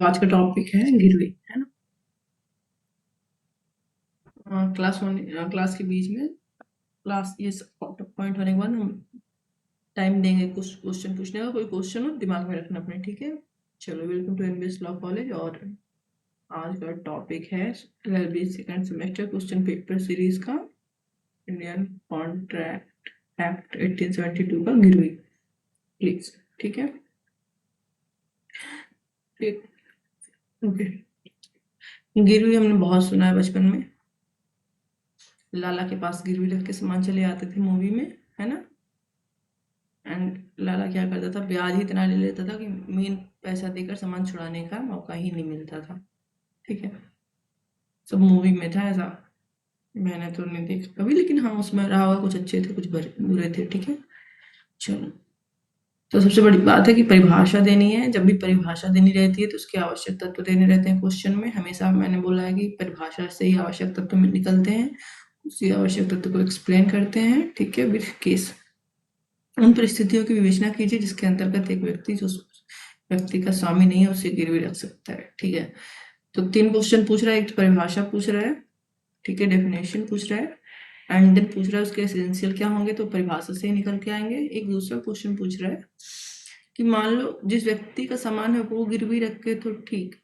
आज का टॉपिक है गिरवी, है ना। क्लास के बीच में क्लास ये पॉइंट होने के बाद हम टाइम देंगे कुछ क्वेश्चन पूछने का। कोई क्वेश्चन हो दिमाग में रखना अपने, ठीक है। चलो, welcome to NBS law college. और आज का टॉपिक है LLB second semester question paper series का इंडियन कॉन्ट्रैक्ट एक्ट 1872 का गिरवी, प्लीज। ठीक है, ठीक, ओके। गिरवी हमने बहुत सुना है बचपन में। लाला के पास गिरवी रख के सामान चले आते थे मूवी में, है ना। एंड लाला क्या करता था, ब्याज ही इतना ले लेता था कि मेन पैसा देकर सामान छुड़ाने का मौका ही नहीं मिलता था। ठीक है, सब मूवी में था ऐसा। मैंने तो नहीं देखा कभी, लेकिन हाँ उसमें रहा हुआ कुछ अच्छे थे कुछ बुरे थे। ठीक है, चलो। तो सबसे बड़ी बात है कि परिभाषा देनी है। जब भी परिभाषा देनी रहती है तो उसके आवश्यक तत्व देने रहते हैं क्वेश्चन में। हमेशा मैंने बोला है कि परिभाषा से ही आवश्यक तत्व निकलते हैं, उसी आवश्यक तत्व को एक्सप्लेन करते हैं। ठीक है, विद केस। उन परिस्थितियों की विवेचना कीजिए जिसके अंतर्गत एक व्यक्ति जो व्यक्ति का स्वामी नहीं है उसे गिरवी रख सकता है। ठीक है, तो 3 क्वेश्चन पूछ रहा है। एक तो परिभाषा पूछ रहा है, ठीक है, डेफिनेशन पूछ रहा है, एंड देन पूछ रहा है उसके एसेंशियल क्या होंगे, तो परिभाषा से ही निकल के आएंगे। एक दूसरा क्वेश्चन पूछ रहा है कि मान लो जिस व्यक्ति का सामान है वो गिरवी रख के, तो ठीक,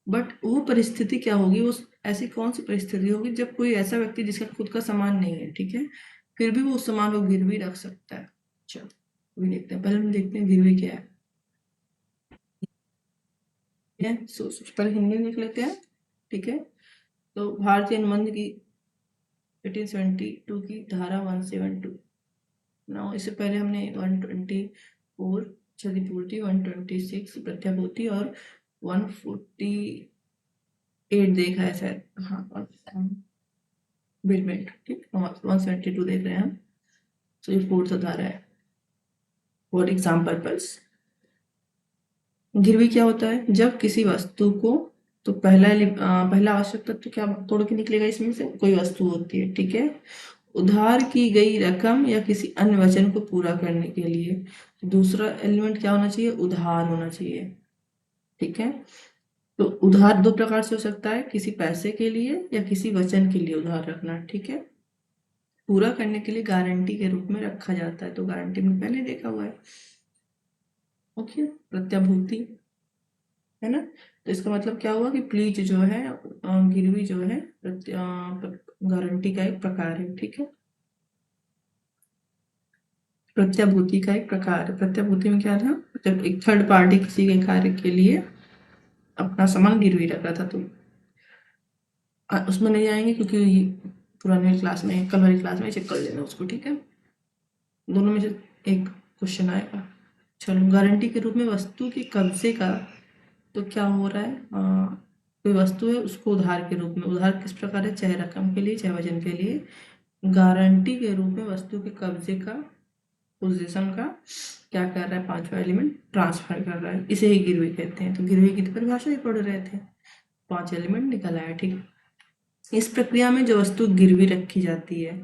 बट वो परिस्थिति क्या होगी, वो ऐसी कौन सी परिस्थिति होगी जब कोई ऐसा व्यक्ति जिसका खुद का सामान नहीं है, ठीक है, फिर भी वो उस सामान को गिरवी रख सकता है। चलो अभी देखते हैं, पहले हम देखते हैं गिरवी क्या है। पहले हिंदी में देख लेते हैं। ठीक है, तो भारतीय अनुबंध की 1872 की धारा 172 ना, इससे पहले हमने 124 क्षतिपूर्ति, 126 प्रत्याभूति और 148 देखा है शायद, हाँ, बिलमेंट। ठीक, 172 देख रहे हैं हम। तो ये फोर्थ धारा है फॉर एग्जाम पर्पज। गिरवी क्या होता है, जब किसी वस्तु को, तो पहला आवश्यक तत्व क्या तोड़ के निकलेगा इसमें से, कोई वस्तु होती है, ठीक है, उधार की गई रकम या किसी अन्य वचन को पूरा करने के लिए। तो दूसरा एलिमेंट क्या होना चाहिए, उधार होना चाहिए। ठीक है, तो उधार 2 प्रकार से हो सकता है, किसी पैसे के लिए या किसी वचन के लिए उधार रखना। ठीक है, पूरा करने के लिए गारंटी के रूप में रखा जाता है, तो गारंटी में पहले देखा हुआ है। ओके, प्रत्याभूति, है ना। तो इसका मतलब क्या हुआ कि प्लीज जो है, गिरवी जो है गारंटी का एक प्रकार है। ठीक है, प्रत्याभूति का एक प्रकार है। प्रत्याभूति में क्या था, जब एक थर्ड पार्टी किसी के कार्य के लिए अपना सामान गिरवी रखा था, तो उसमें नहीं आएंगे क्योंकि पुराने क्लास में, कल वाली क्लास में चेक कर लेना उसको। ठीक है, दोनों में से एक क्वेश्चन आएगा। चलो, गारंटी के रूप में वस्तु के कब्जे का, तो क्या हो रहा है, कोई वस्तु है उसको उधार के रूप में, उधार किस प्रकार है, चाहे रकम के लिए चाहे वजन के लिए, गारंटी के रूप में वस्तु के कब्जे का, पोजीशन का क्या कर रहा है, 5वां एलिमेंट ट्रांसफर कर रहा है, इसे ही गिरवी कहते हैं। तो गिरवी की परिभाषा ही पढ़ रहे थे, 5 एलिमेंट निकल आया। ठीक है, इस प्रक्रिया में जो वस्तु गिरवी रखी जाती है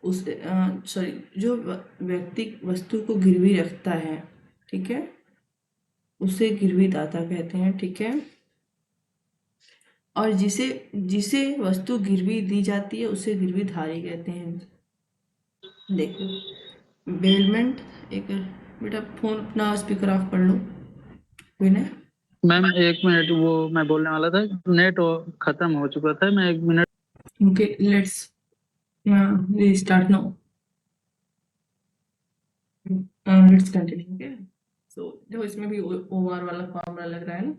उस सॉरी जो व्यक्ति वस्तु को गिरवी रखता है, ठीक है, उसे गिरवी दाता कहते हैं। ठीक है, और जिसे जिसे वस्तु गिरवी दी जाती है उसे गिरवी धारी कहते हैं। देखो, बेलमेंट, एक बेटा फोन अपना स्पीकर ऑफ कर लो विनय। मैम 1 मिनट, वो मैं बोलने वाला था, नेट खत्म हो चुका था। मैं 1 minute. Okay, let's restart now, let's continue. Okay, so देखो इसमें भी ओआर वाला फॉर्मूला लग रहा है ना,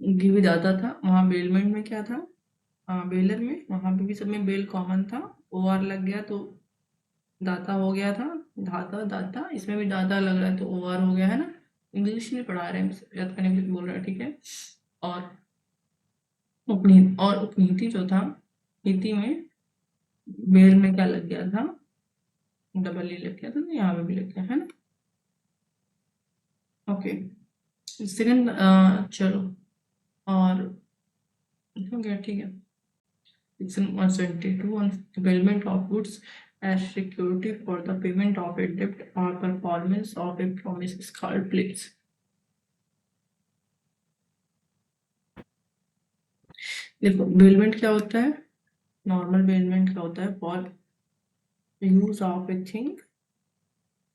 गिरवी दाता था, वहाँ बेलमेंट में क्या था, बेलर में, वहाँ पे भी सब में बेल कॉमन था, ओआर लग गया तो दाता हो गया था, धाता दाता, इसमें भी दाता लग रहा है तो ओआर हो गया, है ना। इंग्लिश में पढ़ा रहे हैं, याद करने के लिए बोल रहा है। ठीक है, और उपनीति जो था, नीति में बेल में क्या लग गया था, डबल ई लग गया था, तो यहाँ पे भी लग गया, है ना। ओके, सेकंड, चलो, और हो गया। ठीक है, section 172 on development of goods as security for the payment of a debt or performance of a promise is called pledge. देखो बेलमेंट क्या होता है, नॉर्मल बेलमेंट क्या होता है, for use of a thing,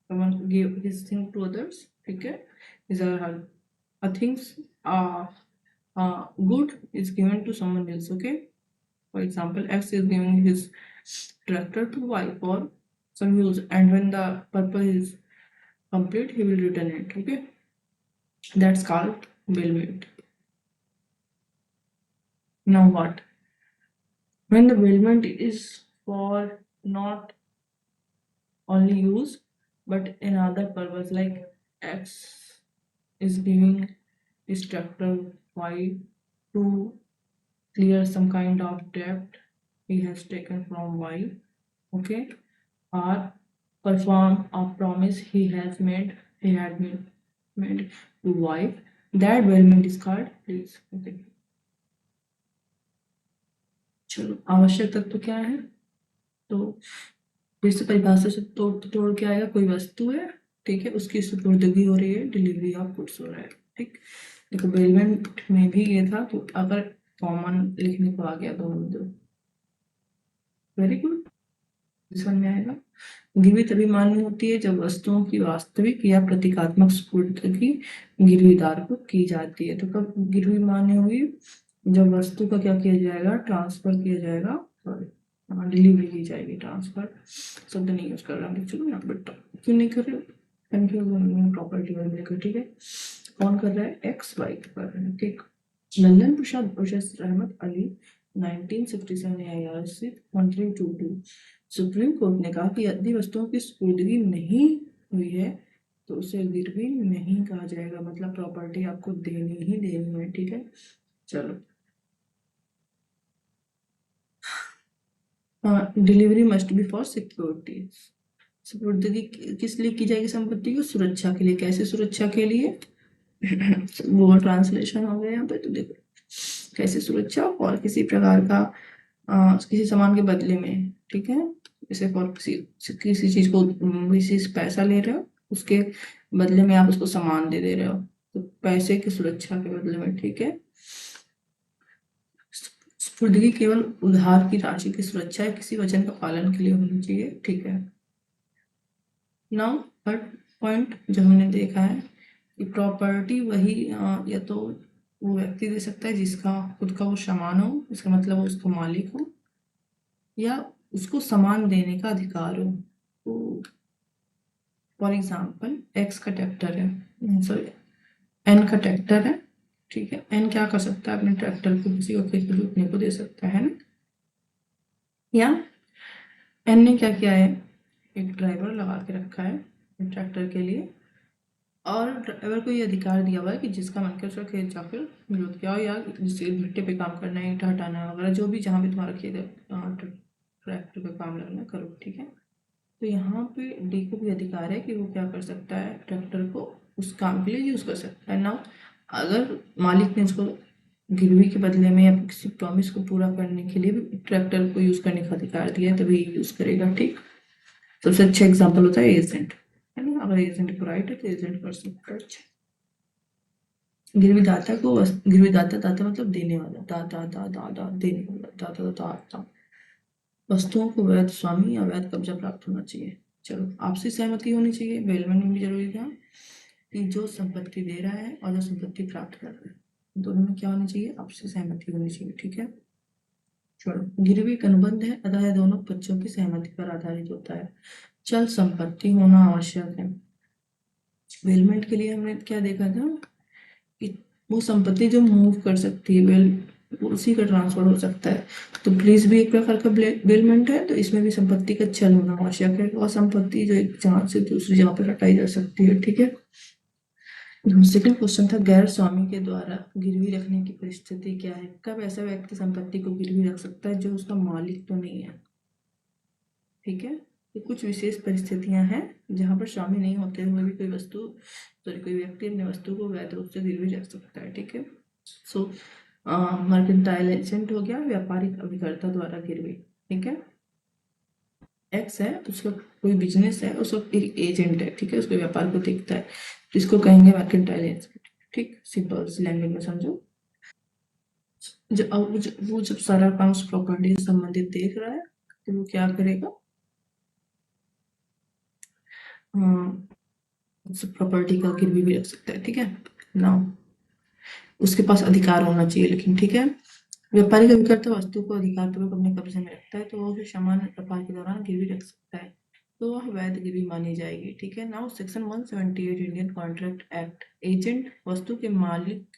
someone give his thing to others, ठीक है, is a things uh, good is given to someone else, okay. For example, X is giving his tractor to Y for some use, and when the purpose is complete, he will return it, okay. That's called bailment. Now what? When the bailment is for not only use but another purpose, like X is giving his tractor Y to clear some kind of debt he has taken from Y, okay, or perform a promise he had made to Y. That bailment is called lease, okay. चलो आवश्यक तत्व क्या है, तो फिर से परिभाषा से तोड़ के आएगा, कोई वस्तु है, ठीक है, उसकी सुपुर्दगी हो रही है, डिलीवरी ऑफ गुड्स हो रहा है, ठीक। देखो बेलमेंट में भी ये था, तो अगर कॉमन लिखने को आ गया दोनों दो, वेरी गुड, समझ में आएगा। गिरवी तभी मान्य होती है जब वस्तुओं की वास्तविक या प्रतीकात्मक सुपुर्दगी गिरवीदार को की जाती है। तो कब गिरवी मान्य हुई, जब वस्तु का क्या किया जाएगा, ट्रांसफर किया जाएगा, सॉरी डिलीवरी की जाएगी, ट्रांसफर शब्द नहीं यूज कर रहा हूँ, चलो यहाँ पर क्यों नहीं कर रहे, कंफ्यूज प्रॉपर्टी वाले लेकर, ठीक है। कौन कर रहा है, एक्स वाई कर रहा है, ठीक। लल्लन प्रसाद वर्सेस रहमत अली 1967 AIR से 1322। सुप्रीम कोर्ट ने कहा कि यदि वस्तुओं की सुपुर्दगी नहीं हुई है तो उसे गिरवी नहीं कहा जाएगा, मतलब प्रॉपर्टी आपको देनी ही देनी है, ठीक है। चलो delivery must be for security. सुपुर्दगी किस लिए की जाएगी संपत्ति को, सुरक्षा के लिए। कैसे सुरक्षा के लिए, गूगल ट्रांसलेशन हो गया यहाँ पे, तो देखो कैसे सुरक्षा, और किसी प्रकार का किसी सामान के बदले में, ठीक है, जैसे फॉर किसी चीज को किसी पैसा ले रहे हो, उसके बदले में आप उसको सामान दे रहे हो, तो पैसे की सुरक्षा के बदले में, ठीक है। सुपुर्दगी केवल उधार की राशि की सुरक्षा या किसी वचन का पालन के लिए होनी चाहिए, ठीक है। नाउ थर्ड पॉइंट जो हमने देखा है कि प्रॉपर्टी वही या तो वो व्यक्ति दे सकता है जिसका खुद का वो सामान हो, इसका मतलब वो उसका मालिक हो, या उसको सामान देने का अधिकार हो। तो फॉर एग्जाम्पल एक्स का ट्रैक्टर है, सॉरी एन का ट्रैक्टर है, ठीक है। एन क्या कर सकता है, अपने ट्रैक्टर को किसी को खेत में जोतने को दे सकता है ना, या एन ने क्या किया है, एक ड्राइवर लगा के रखा है ट्रैक्टर के लिए, और ड्राइवर को ये अधिकार दिया हुआ है कि जिसका मन करे उसका खेत जाकर जोत के आओ, या जिसके भट्टे पे काम करना है, ईंटा हटाना वगैरह, जो भी जहाँ भी तुम्हारा खेत ट्रैक्टर का काम लगना करो, ठीक है। तो यहाँ पे डी को भी अधिकार है कि वो क्या कर सकता है, ट्रैक्टर को उस काम के लिए यूज कर सकता है ना। अगर मालिक ने उसको गिरवी के बदले में या किसी प्रॉमिस को पूरा करने के लिए भी ट्रैक्टर को यूज करने का अधिकार दिया है तभी यूज करेगा, ठीक। सबसे अच्छा एग्जाम्पल होता है एजेंट, है ना, अगर एजेंट को राइट है तो एजेंट कर सकता है। गिरवी दाता को गिरवी दाता, दाता मतलब देने वाला, दाता दा दा दा देने वाला, दाता दाता दाता। वस्तुओं को वैध स्वामी या वैध कब्जा प्राप्त होना चाहिए। चलो आपसी सहमति होनी चाहिए, बेलमेंट में भी जरूरी था कि जो संपत्ति दे रहा है और जो संपत्ति प्राप्त कर रहा है, दोनों में क्या होनी चाहिए, आपसी सहमति होनी चाहिए, ठीक है। चलो गिरवी एक अनुबंध है, अतः यह दोनों पक्षों की सहमति पर आधारित होता है। चल संपत्ति होना आवश्यक है। बेलमेंट के लिए हमने क्या देखा था कि वो संपत्ति जो मूव कर सकती है, उसी का ट्रांसफर हो सकता है, तो प्लीज भी एक प्रकार का बेलमेंट है, तो इसमें भी संपत्ति का चल होना आवश्यक है, और संपत्ति जो एक जगह से दूसरी जगह पर हटाई जा सकती है, ठीक है। सेकंड क्वेश्चन था गैर स्वामी के द्वारा गिरवी रखने की परिस्थिति क्या है, कब ऐसा व्यक्ति संपत्ति को गिरवी रख सकता है जो उसका मालिक तो नहीं है, ठीक है। तो कुछ विशेष परिस्थितियां हैं जहां पर स्वामी नहीं होते हुए भी कोई वस्तु, सॉरी कोई व्यक्ति अपनी वस्तु को वैध रूप से गिरवी रख सकता है, ठीक है। सो मर्केंटाइल एजेंट हो गया, व्यापारिक अभिकर्ता द्वारा गिरवी, ठीक है। एक्स है, उसका कोई बिजनेस है, उसका एक एजेंट है, ठीक है, उसके व्यापार को देखता है, तो इसको कहेंगे मर्केंटाइल एजेंट, ठीक, सिंपल लैंग्वेज में समझो। वो जब सारा काम उस प्रॉपर्टी से संबंधित देख रहा है तो वो क्या करेगा, उस प्रॉपर्टी का गिरवी भी रख सकता है। ठीक है ना, उसके पास अधिकार होना चाहिए लेकिन। ठीक है, व्यापारी का विक्रेता वस्तु को अधिकारपूर्वक अपने कब्जे में रखता है तो वह उसे सामान्य व्यापार के दौरान गिरवी रख सकता है, तो वह वैध गिरवी मानी जाएगी। ठीक है, now section 178 Indian contract act, agent वस्तु के मालिक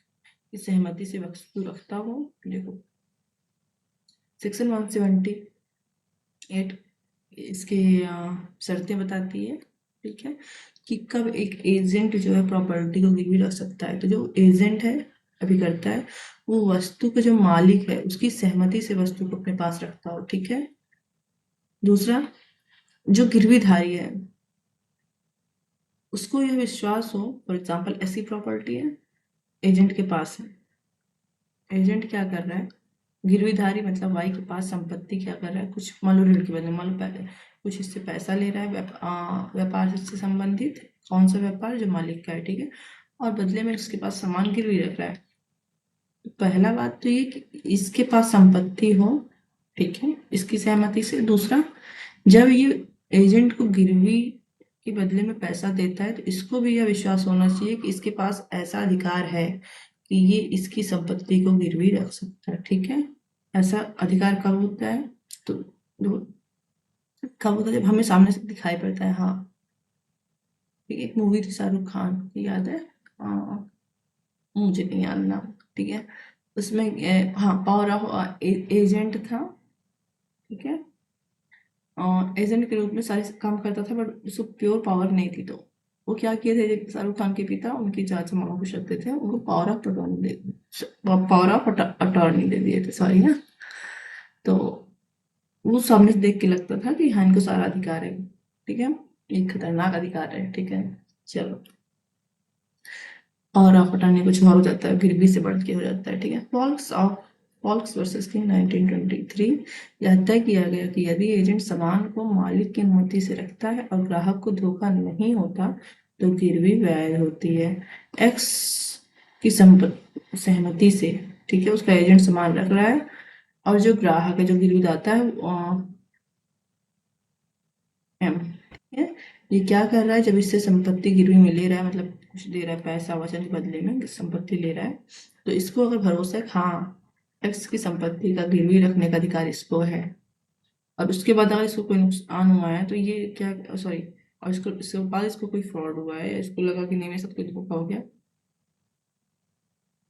की सहमति से वस्तु रखता हो। देखो सेक्शन 178 इसके शर्तें बताती है। ठीक है, कि कब एक एजेंट जो है प्रॉपर्टी को गिरवी रख सकता है। तो जो एजेंट है अभी करता है, वो वस्तु का जो मालिक है उसकी सहमति से वस्तु को अपने पास रखता हो। ठीक है, दूसरा जो गिरवीधारी है उसको यह विश्वास हो, फॉर एग्जाम्पल ऐसी प्रॉपर्टी है एजेंट के पास है, एजेंट क्या कर रहा है, गिरवीधारी मतलब वाई के पास संपत्ति क्या कर रहा है, कुछ मान लो ऋण के बदले, मान लो कुछ इससे पैसा ले रहा है व्यापार से संबंधित, कौन सा व्यापार, जो मालिक का है। ठीक है, और बदले में उसके पास सामान गिरवी रख रहा है। पहला बात तो ये कि इसके पास संपत्ति हो, ठीक है, इसकी सहमति से। दूसरा, जब ये एजेंट को गिरवी के बदले में पैसा देता है तो इसको भी यह विश्वास होना चाहिए कि इसके पास ऐसा अधिकार है कि ये इसकी संपत्ति को गिरवी रख सकता है। ठीक है, ऐसा अधिकार कब होता है, तो कब होता है, जब हमें सामने से दिखाई पड़ता है। हाँ, एक मूवी थी शाहरुख खान की, याद है, मुझे नहीं याद नाम। ठीक है, उसमें हाँ पावर ऑफ एजेंट था। ठीक है, एजेंट के रूप में सारे काम करता था बट उसको प्योर पावर नहीं थी। तो वो क्या किए थे, शाहरुख खान के पिता उनकी चाचा मामा को सकते थे, उनको पावर ऑफ अटॉर्नी दे दिए थे, सॉरी ना। तो वो सामने से देख के लगता था कि हाँ इनको सारा अधिकार है। ठीक है, एक खतरनाक अधिकार है। ठीक है, चलो, और ऑफ अटॉर्नी कुछ और हो जाता है, गिरवी से बढ़ के हो जाता है। ठीक है, फॉल्क्स वर्सेस किंग 1923 यह तय किया गया कि यदि एजेंट सामान को मालिक की अनुमति से रखता है और ग्राहक को धोखा नहीं होता तो गिरवी वैध होती है। एक्स की सहमति से, ठीक है, उसका एजेंट सामान रख रहा है और जो ग्राहक है, जो गिरवी दाता है, एम, ठीक है, ये क्या कर रहा है, जब इससे संपत्ति गिरवी में ले रहा है, मतलब कुछ दे रहा है पैसा वचन के बदले में, संपत्ति ले रहा है, तो इसको अगर भरोसा है हाँ एक्स की संपत्ति का गिरवी रखने का अधिकार इसको है, और उसके बाद अगर इसको कोई नुकसान हुआ है तो ये क्या, सॉरी, और इसके बाद इसको कोई फ्रॉड हुआ है, इसको लगा कि नहीं मेरे साथ कोई धोखा हो गया,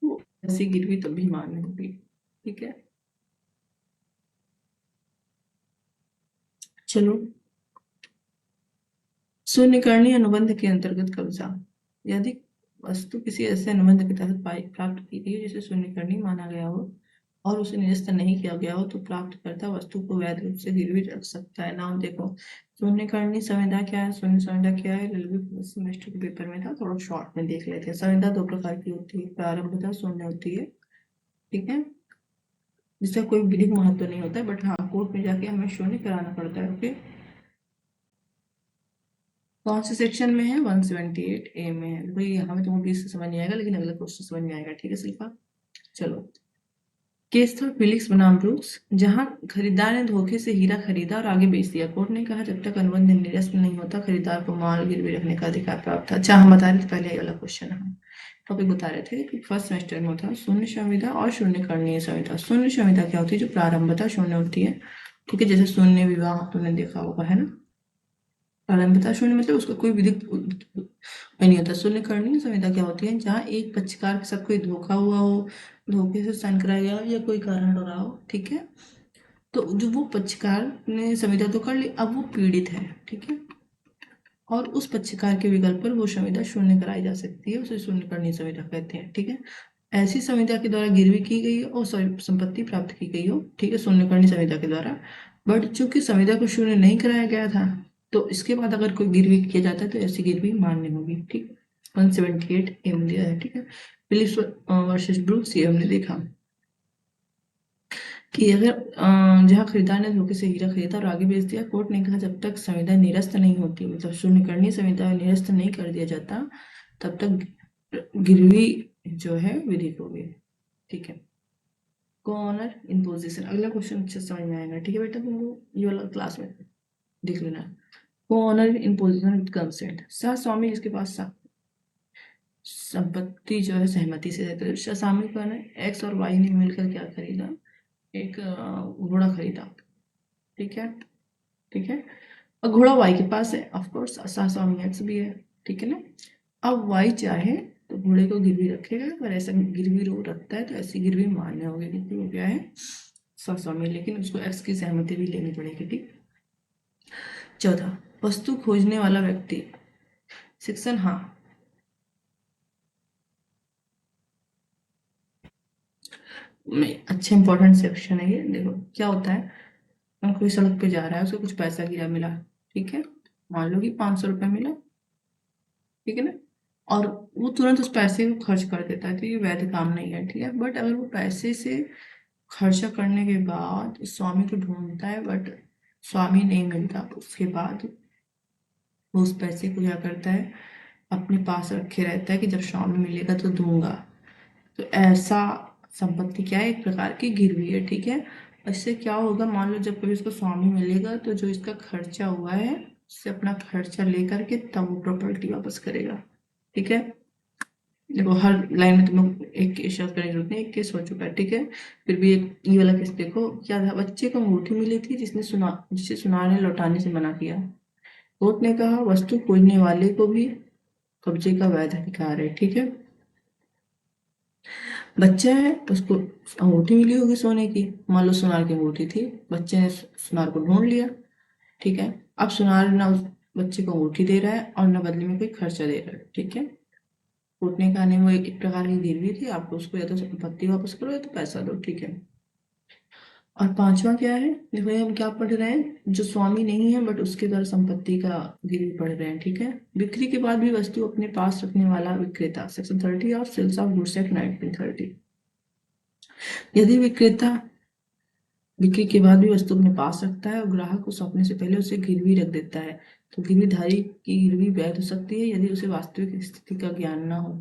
तो ऐसी गिरवी तभी मान्य होगी। ठीक है, चलो, शून्यकर्णी अनुबंध के अंतर्गत कब्जा, यदि वस्तु किसी ऐसे अनुबंध के तहत प्राप्त की गई जिसे शून्यकर्णी माना गया हो और उसे निरस्त नहीं किया गया हो तो प्राप्तकर्ता वस्तु को वैध रूप से गिरवी रख सकता है। नाम देखो, शून्यकर्णी संविदा क्या है, शून्य संविदा क्या है, रेलवे सेमेस्टर के पेपर में था, थोड़ा शॉर्ट में देख लेते हैं। संविदा दो प्रकार की होती है, प्रारंभता शून्य होती है। ठीक है, जिसका कोई विधिक महत्व नहीं होता है, बट हाँ कोर्ट में जाके हमें शून्य कराना पड़ता है। ओके, कौन से सेक्शन में है, 178 ए में है भाई। यहाँ में तुमको 20 से समझ नहीं आएगा लेकिन अगला क्वेश्चन समझ में आएगा। ठीक है शिल्पा, चलो, केस था फिलिक्स बनाम ब्रूक्स, जहां खरीदार ने धोखे से हीरा खरीदा और आगे बेच दिया। कोर्ट ने कहा जब तक अनुबंध निरस्त नहीं होता खरीदार को माल गिरवी रखने का अधिकार प्राप्त था। अच्छा, हम बता रहे थे पहले ये वाला क्वेश्चन, हम टॉपिक बता रहे थे कि फर्स्ट सेमेस्टर में था शून्य संविदा और शून्यकर्णीय संविदा। शून्य संविदा क्या होती है, जो प्रारंभता शून्य होती है। ठीक है, जैसे शून्य विवाह तुमने देखा होगा, है ना, प्रारंभता शून्य मतलब उसका कोई विधिक नहीं होता। शून्यकर्णीय संविदा क्या होती है, जहाँ एक पक्षकार के साथ कोई धोखा हुआ हो, धोखे से साइन कराया गया हो या कोई कारण हो रहा हो। ठीक है, तो जो वो पक्षकार ने संविदा तो कर ली, अब वो पीड़ित है। ठीक है, और उस पक्षकार के विकल्प पर वो संविदा शून्य कराई जा सकती है, उसे शून्यकर्णीय संविदा कहते हैं। ठीक है, ऐसी संविदा के द्वारा गिरवी की गई हो, सॉरी, संपत्ति प्राप्त की गई हो, ठीक है, शून्यकर्णीय संविदा के द्वारा, बट चूंकि संविदा को शून्य नहीं कराया गया था तो इसके बाद अगर कोई गिरवी किया जाता है तो ऐसी गिरवी मान्य होगी। ठीक, 178 एम दिया है। ठीक है, फिलिप्स वर्सेस ब्रूक्स, ये हमने देखा कि अगर जहाँ खरीदार ने धोखे से हीरा खरीदा और आगे बेच दिया, कोर्ट ने कहा जब तक संविदा निरस्त नहीं होती, मतलब शून्यकर्णीय संविदा निरस्त नहीं कर दिया जाता, तब तक गिरवी जो है विधिक होगी। ठीक है, को ऑनर इन पोजिशन। अगला क्वेश्चन अच्छे से समझ में आएगा, ठीक है बेटा, तुमको ये वाला क्लास में देख लेना। Co owner in possession with consent, सह स्वामी जिसके पास संपत्ति जो है सहमति से रहते हैं। शामिल कौन है? एक्स और वाई ने मिलकर क्या खरीदा? एक घोड़ा खरीदा, ठीक है, ठीक है। और घोड़ा वाई के पास है, ऑफ कोर्स स्वामी एक्स भी है, ठीक है ना। अब वाई चाहे तो घोड़े को गिरवी रखेगा, अगर ऐसा गिरवी वो रखता है तो ऐसी गिरवी मान्य होगी, क्योंकि वो क्या है, स्वामी, लेकिन उसको एक्स की सहमति भी लेनी पड़ेगी, ठीक। चौथा, वस्तु खोजने वाला व्यक्ति, सेक्शन, हाँ, अच्छा इंपॉर्टेंट सेक्शन है ये। देखो क्या होता है, हम कोई सड़क पे जा रहा है, उसको कुछ पैसा गिरा मिला, ठीक है, मान लो कि 500 रुपये मिला, ठीक है ना, और वो तुरंत उस पैसे को खर्च कर देता है, तो ये वैध काम नहीं है, ठीक है। बट अगर वो पैसे से खर्चा करने के बाद स्वामी को ढूंढता है, बट स्वामी नहीं मिलता, तो उसके बाद वो उस पैसे को क्या करता है, अपने पास रखे रहता है कि जब स्वामी मिलेगा तो दूंगा। तो ऐसा संपत्ति क्या है, एक प्रकार की गिरवी है, ठीक है। इससे क्या होगा, मान लो जब कभी इसको स्वामी मिलेगा तो जो इसका खर्चा हुआ है उससे अपना खर्चा लेकर के तब वो प्रॉपर्टी वापस करेगा, ठीक है। देखो हर लाइन में तुम एक केस याद करने की जरूरत नहीं, एक केस हो चुका है, ठीक है। फिर भी एक ये वाला केस देखो, क्या था, बच्चे को अंगूठी मिली थी जिसे सुनार ने लौटाने से मना किया। कोर्ट ने कहा वस्तु खोजने वाले को भी कब्जे का वैध अधिकार है, ठीक है। बच्चा है, उसको अंगूठी मिली होगी सोने की, मान लो सुनार की अंगूठी थी, बच्चे ने सुनार को ढूंढ लिया, ठीक है। अब सुनार ना उस बच्चे को अंगूठी दे रहा है और ना बदले में कोई खर्चा दे रहा है, ठीक है। कोर्ट ने कहा नहीं, वो एक प्रकार की गिरवी थी, आपको उसको या तो संपत्ति वापस करो या तो पैसा दो, ठीक है। और पांचवा क्या है, देखो ये हम क्या पढ़ रहे हैं, जो स्वामी नहीं है बट उसके द्वारा संपत्ति का गिरवी पढ़ रहे हैं, ठीक है। बिक्री के बाद भी वस्तु अपने पास रखने वाला विक्रेता, section 30 of sales of goods act 1930। यदि विक्रेता बिक्री के बाद भी वस्तु अपने पास रखता है और ग्राहक को सौंपने से पहले उसे गिरवी रख देता है, तो गिरवीधारी की गिरवी वैध हो सकती है यदि उसे वास्तविक स्थिति का ज्ञान ना हो,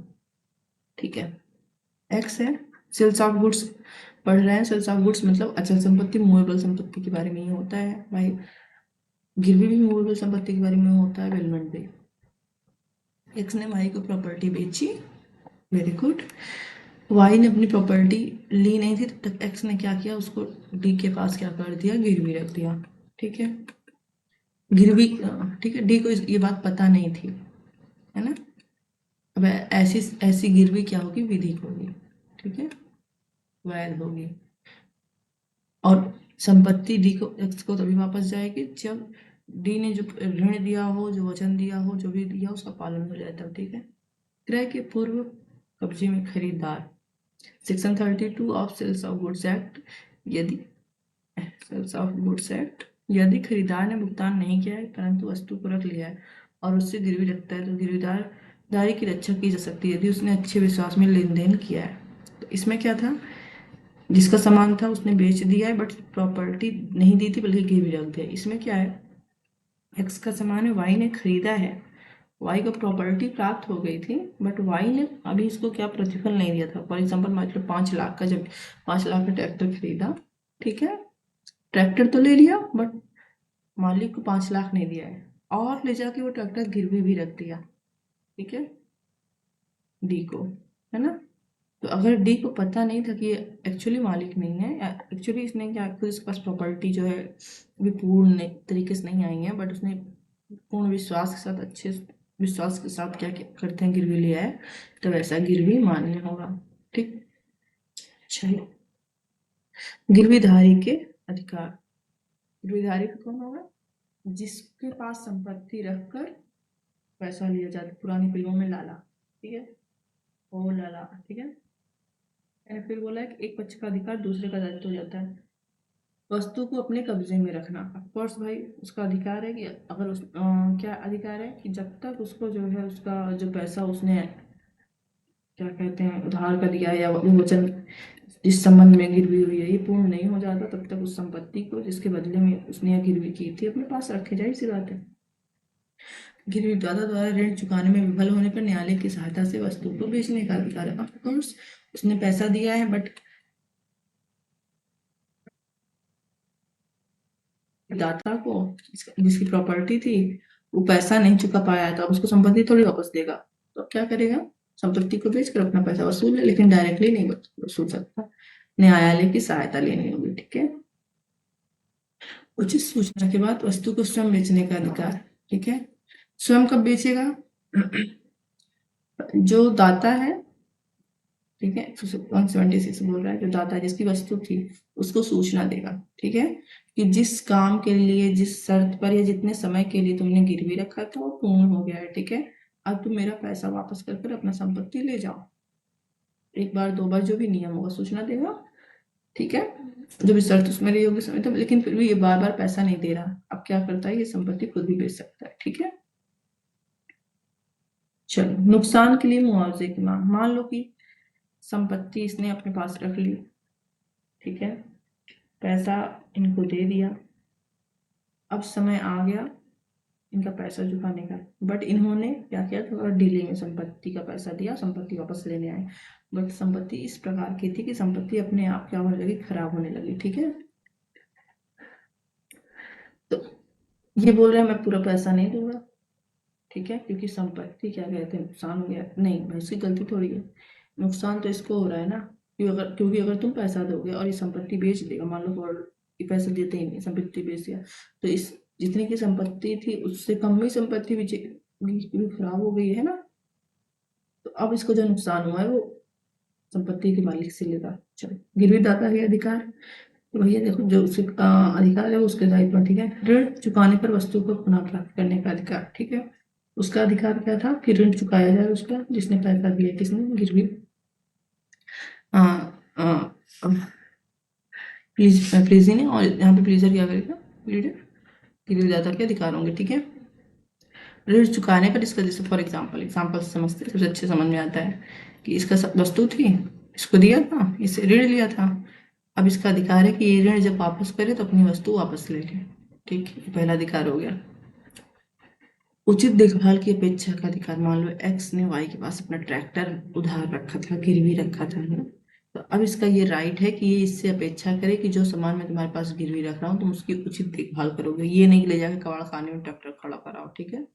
ठीक है। एक्स है, सेल्स ऑफ गुड्स पढ़ रहे हैं। सेल्स ऑफ गुड्स मतलब अचल संपत्ति, मूवेबल संपत्ति के बारे में ही होता है भाई, गिरवी भी मूवेबल संपत्ति के बारे में होता है, वेलमेंट भी। एक्स ने वाई को प्रॉपर्टी बेची, वेरी गुड। वाई ने अपनी प्रॉपर्टी ली नहीं थी, तब तक एक्स ने क्या किया, उसको डी के पास क्या कर दिया, गिरवी रख दिया, ठीक है। गिरवी, ठीक है, डी को ये बात पता नहीं थी, है ना। अब ऐसी ऐसी गिरवी क्या होगी, विधिक होगी, ठीक है, वैध होगी। और संपत्ति डी को एक्स को तभी वापस जाएगी जब डी ने जो ऋण दिया हो, जो वचन दिया हो, जो भी दिया उसका पालन हो जाए तब, ठीक है। क्रय के पूर्व कब्जे में खरीदार, section 32 of sales of goods act, यदि सेल्स ऑफ गुड्स एक्ट, यदि खरीदार ने भुगतान नहीं किया है परंतु वस्तु को रख लिया है और उससे गिरवी रखता है, तो गिरवीदार दारी की रक्षा की जा सकती है यदि उसने अच्छे विश्वास में लेन देन किया है। तो इसमें क्या था, जिसका सामान था उसने बेच दिया है बट प्रॉपर्टी नहीं दी थी बल्कि गिरवी रख दिया। इसमें क्या है, एक्स का सामान है, वाई ने खरीदा है, वाई को प्रॉपर्टी प्राप्त हो गई थी बट वाई ने अभी इसको क्या प्रतिफल नहीं दिया था। फॉर एग्जाम्पल मतलब 5 लाख का, जब 5 लाख का ट्रैक्टर खरीदा, ठीक है, ट्रैक्टर तो ले लिया बट मालिक को 5 लाख नहीं दिया है, और ले जाके वो ट्रैक्टर गिरवी भी रख दिया, ठीक है, डी को, है ना। तो अगर डी को पता नहीं था कि ये एक्चुअली मालिक नहीं है, एक्चुअली इसने क्या, खुद इसके पास प्रॉपर्टी जो है भी पूर्ण तरीके से नहीं आई है, बट उसने पूर्ण विश्वास के साथ, अच्छे विश्वास के साथ क्या करते हैं, गिरवी लिया है, तो वैसा गिरवी मान्य होगा, ठीक। चलिए, गिरवीधारी के अधिकार, गिरवीधारी का कौन होगा, जिसके पास संपत्ति रखकर पैसा लिया जाता है, पुरानी फिल्मों में लाला, ठीक है, ओ लाला, ठीक है। मैंने फिर बोला है कि एक पक्ष का अधिकार दूसरे का दायित्व हो जाता है। वस्तु को अपने कब्जे में रखना, ऑफकोर्स भाई उसका अधिकार है कि अगर क्या अधिकार है कि जब तक उसको जो है उसका जो पैसा उसने क्या कहते हैं उधार का दिया है या वचन जिस संबंध में गिरवी हुई है ये पूर्ण नहीं हो जाता, तब तक उस संपत्ति को जिसके बदले में उसने यह गिरवी की थी अपने पास रखे जाए, इसी बात है। गिरवी दाता द्वारा ऋण चुकाने में विफल होने पर न्यायालय की सहायता से वस्तु को बेचने का अधिकार है। ऑफकोर्स उसने पैसा दिया है बट दाता को जिसकी प्रॉपर्टी थी वो पैसा नहीं चुका पाया तो अब उसको संपत्ति थोड़ी वापस देगा, तो अब क्या करेगा, संपत्ति को बेचकर अपना पैसा वसूल ले, लेकिन डायरेक्टली नहीं वसूल सकता, न्यायालय की सहायता लेनी होगी। ठीक है, उचित सूचना के बाद वस्तु को स्वयं बेचने का अधिकार। ठीक है, स्वयं कब बेचेगा, जो दाता है, ठीक है, 176 बोल रहा है, जो दाता जिसकी वस्तु थी उसको सूचना देगा, ठीक है, कि जिस काम के लिए, जिस शर्त पर या जितने समय के लिए तुमने गिरवी रखा था वो पूर्ण हो गया है। ठीक है, अब तुम मेरा पैसा वापस कर अपना संपत्ति ले जाओ। एक बार दो बार जो भी नियम होगा सूचना देगा। ठीक है, जो भी शर्त उसमें रही होगी समय तक, लेकिन फिर भी ये बार बार पैसा नहीं दे रहा, अब क्या करता है, ये संपत्ति खुद भी बेच सकता है। ठीक है, चलो, नुकसान के लिए मुआवजे की मांग। मान लो कि संपत्ति इसने अपने पास रख ली, ठीक है, पैसा इनको दे दिया, अब समय आ गया इनका पैसा चुकाने का, बट इन्होंने क्या किया, थोड़ा डिले में संपत्ति का पैसा दिया, संपत्ति वापस लेने आए, बट संपत्ति इस प्रकार की थी कि संपत्ति अपने आप क्या होने लगी, खराब होने लगी। ठीक है, तो ये बोल रहे हैं मैं पूरा पैसा नहीं दूंगा, ठीक है, क्योंकि संपत्ति क्या कहते हैं, नुकसान हो गया। नहीं भाई, इसकी गलती थोड़ी है, नुकसान तो इसको हो रहा है ना, क्योंकि अगर तुम पैसा दोगे और ये संपत्ति बेच देगा, मान लो ये पैसा देते ही नहीं, संपत्ति बेच दिया, तो इस जितनी की संपत्ति थी उससे कम ही संपत्ति भी खराब हो गई है ना, तो अब इसको जो नुकसान हुआ है वो संपत्ति के मालिक से लेगा। चलो, गिरवी दाता के अधिकार, तो भैया देखो जो उसके अधिकार है वो उसके दायित्व। ठीक है, ऋण चुकाने पर वस्तु को पुनः प्राप्त करने का अधिकार। ठीक है, उसका अधिकार क्या था कि ऋण चुकाया जाए उसका, जिसने पैसा दिया, किसने, गिरवी। प्लीज ने, और यहाँ पे प्लीजर क्या करेगा, लीडर, गिरवी दाता के अधिकार होंगे। ठीक है, ऋण चुकाने पर इसका, जैसे फॉर एग्जाम्पल से समझते सबसे अच्छे समझ में आता है कि इसका वस्तु थी, इसको दिया था, इससे ऋण लिया था, अब इसका अधिकार है कि ये ऋण जब वापस करे तो अपनी वस्तु वापस ले ले। ठीक है, पहला अधिकार हो गया। उचित देखभाल की अपेक्षा का अधिकार। मान लो एक्स ने वाई के पास अपना ट्रैक्टर उधार रखा था, गिरवी रखा था, है ना, तो अब इसका ये राइट है कि ये इससे अपेक्षा करे कि जो सामान मैं तुम्हारे पास गिरवी रख रहा हूँ तुम उसकी उचित देखभाल करोगे, ये नहीं ले जाकर कबाड़ खाने में ट्रैक्टर खड़ा कराओ। ठीक है,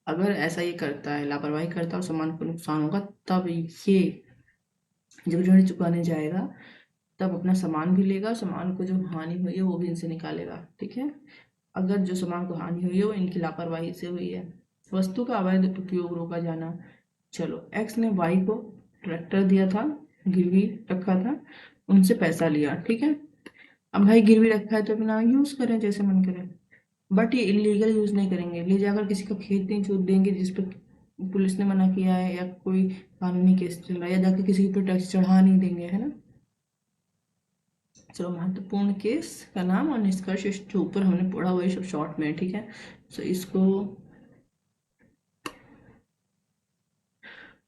अगर ऐसा ये करता है, लापरवाही करता है और सामान को नुकसान होगा, तब ये जब ऋण चुकाने जाएगा तब अपना सामान भी लेगा, सामान को जो हानि हुई है वो भी इनसे निकालेगा। ठीक है, अगर जो सामान को हानि हुई है वो इनकी लापरवाही से हुई है, वस्तु का अवैध उपयोग रोका जाना। चलो, एक्स ने वाई को ट्रैक्टर दिया था, गिरवी रखा था, उनसे पैसा लिया। ठीक है, अब भाई गिरवी रखा है तो अपना यूज करें जैसे मन करे, बट ये इलीगल यूज नहीं करेंगे, ले जाकर किसी का खेत नहीं जोत देंगे जिस पर पुलिस ने मना किया है या कोई कानूनी केस चल रहा है, या जाकर किसी पर टैक्स चढ़ा नहीं देंगे, है ना। चलो, महत्वपूर्ण केस का नाम और निष्कर्ष जो ऊपर हमने पढ़ा वही सब शॉर्ट में। ठीक है, तो इसको,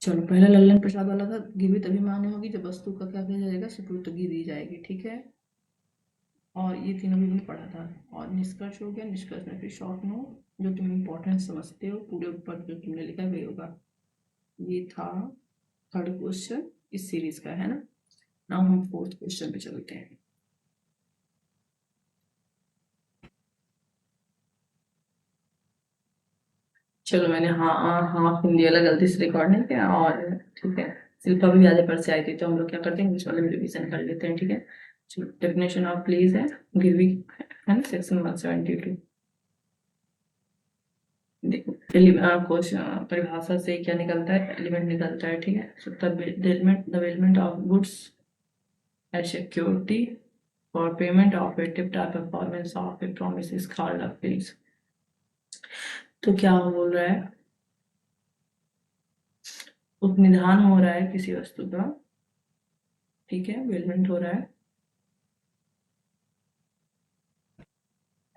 चलो, पहला लल्लन प्रसाद वाला था, गिरवी तभी मान्य होगी जब वस्तु का क्या किया जाएगा, सुपुर्दगी दी जाएगी। ठीक है, और ये तीनों भी हमने पढ़ा था। और निष्कर्ष हो गया, निष्कर्ष में फिर शॉर्ट नोट जो तुम इम्पोर्टेंट समझते हो, पूरे ऊपर जो तुमने लिखा है वही होगा। ये था थर्ड क्वेश्चन इस सीरीज का, है ना। नाउ हम फोर्थ क्वेश्चन पे चलते हैं। चलो, मैंने हाँ हिंदी वाला गलती से रिकॉर्ड नहीं किया, और ठीक है, शिल्पा भी आधे पर से आई थी तो हम लोग क्या करते हैं, इंग्लिश वाले में रिविजन कर लेते हैं। ठीक है, चलो, डेफिनेशन ऑफ प्लीज है, गिरवी, है ना, सेक्शन 172। देखो, क्वेश्चन परिभाषा से क्या निकलता है, एलिमेंट निकलता है। ठीक है, so the bailment of goods as security for payment of a टिप्ड performance of a promise is called a pledge. तो क्या बोल रहा है, उपनिधान हो रहा है किसी वस्तु का, ठीक है, एलिमेंट हो रहा है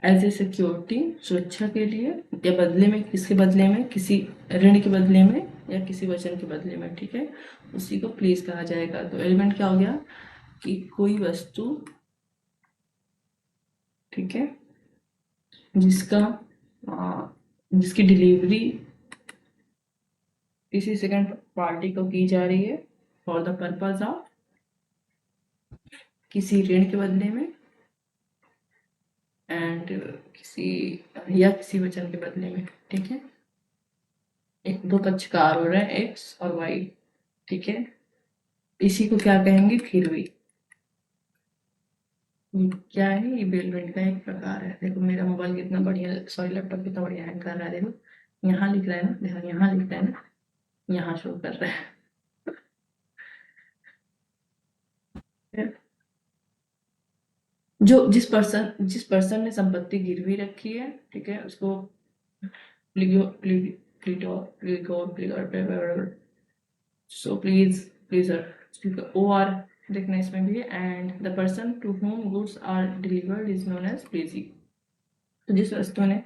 एज ए सिक्योरिटी, सुरक्षा के लिए, या बदले में, किसके बदले में, किसी ऋण के बदले में या किसी वचन के बदले में। ठीक है, उसी को प्लीज कहा जाएगा। तो एलिमेंट क्या हो गया कि कोई वस्तु, ठीक है, जिसका जिसकी डिलीवरी किसी सेकंड पार्टी को की जा रही है फॉर द पर्पज ऑफ किसी ऋण के बदले में, एंड किसी वचन के बदले में, ठीक है। एक दो पक्षकार हो रहे हैं, एक्स और वाई, ठीक है। इसी को क्या कहेंगे, गिरवी। ये क्या है, ये बेलमेंट का एक प्रकार है। देखो मेरा मोबाइल कितना बढ़िया, सॉरी लैपटॉप कितना बढ़िया हैंग कर रहा है। देखो यहाँ लिख रहा है ना, देखो यहाँ लिख रहा है ना, यहाँ शो कर रहा है। जो जिस पर्सन ने संपत्ति गिरवी रखी है, ठीक है, उसको so please sir, O R देखना इसमें भी है। And the person to whom goods are delivered is known as pledgee. तो जिस वस्तु ने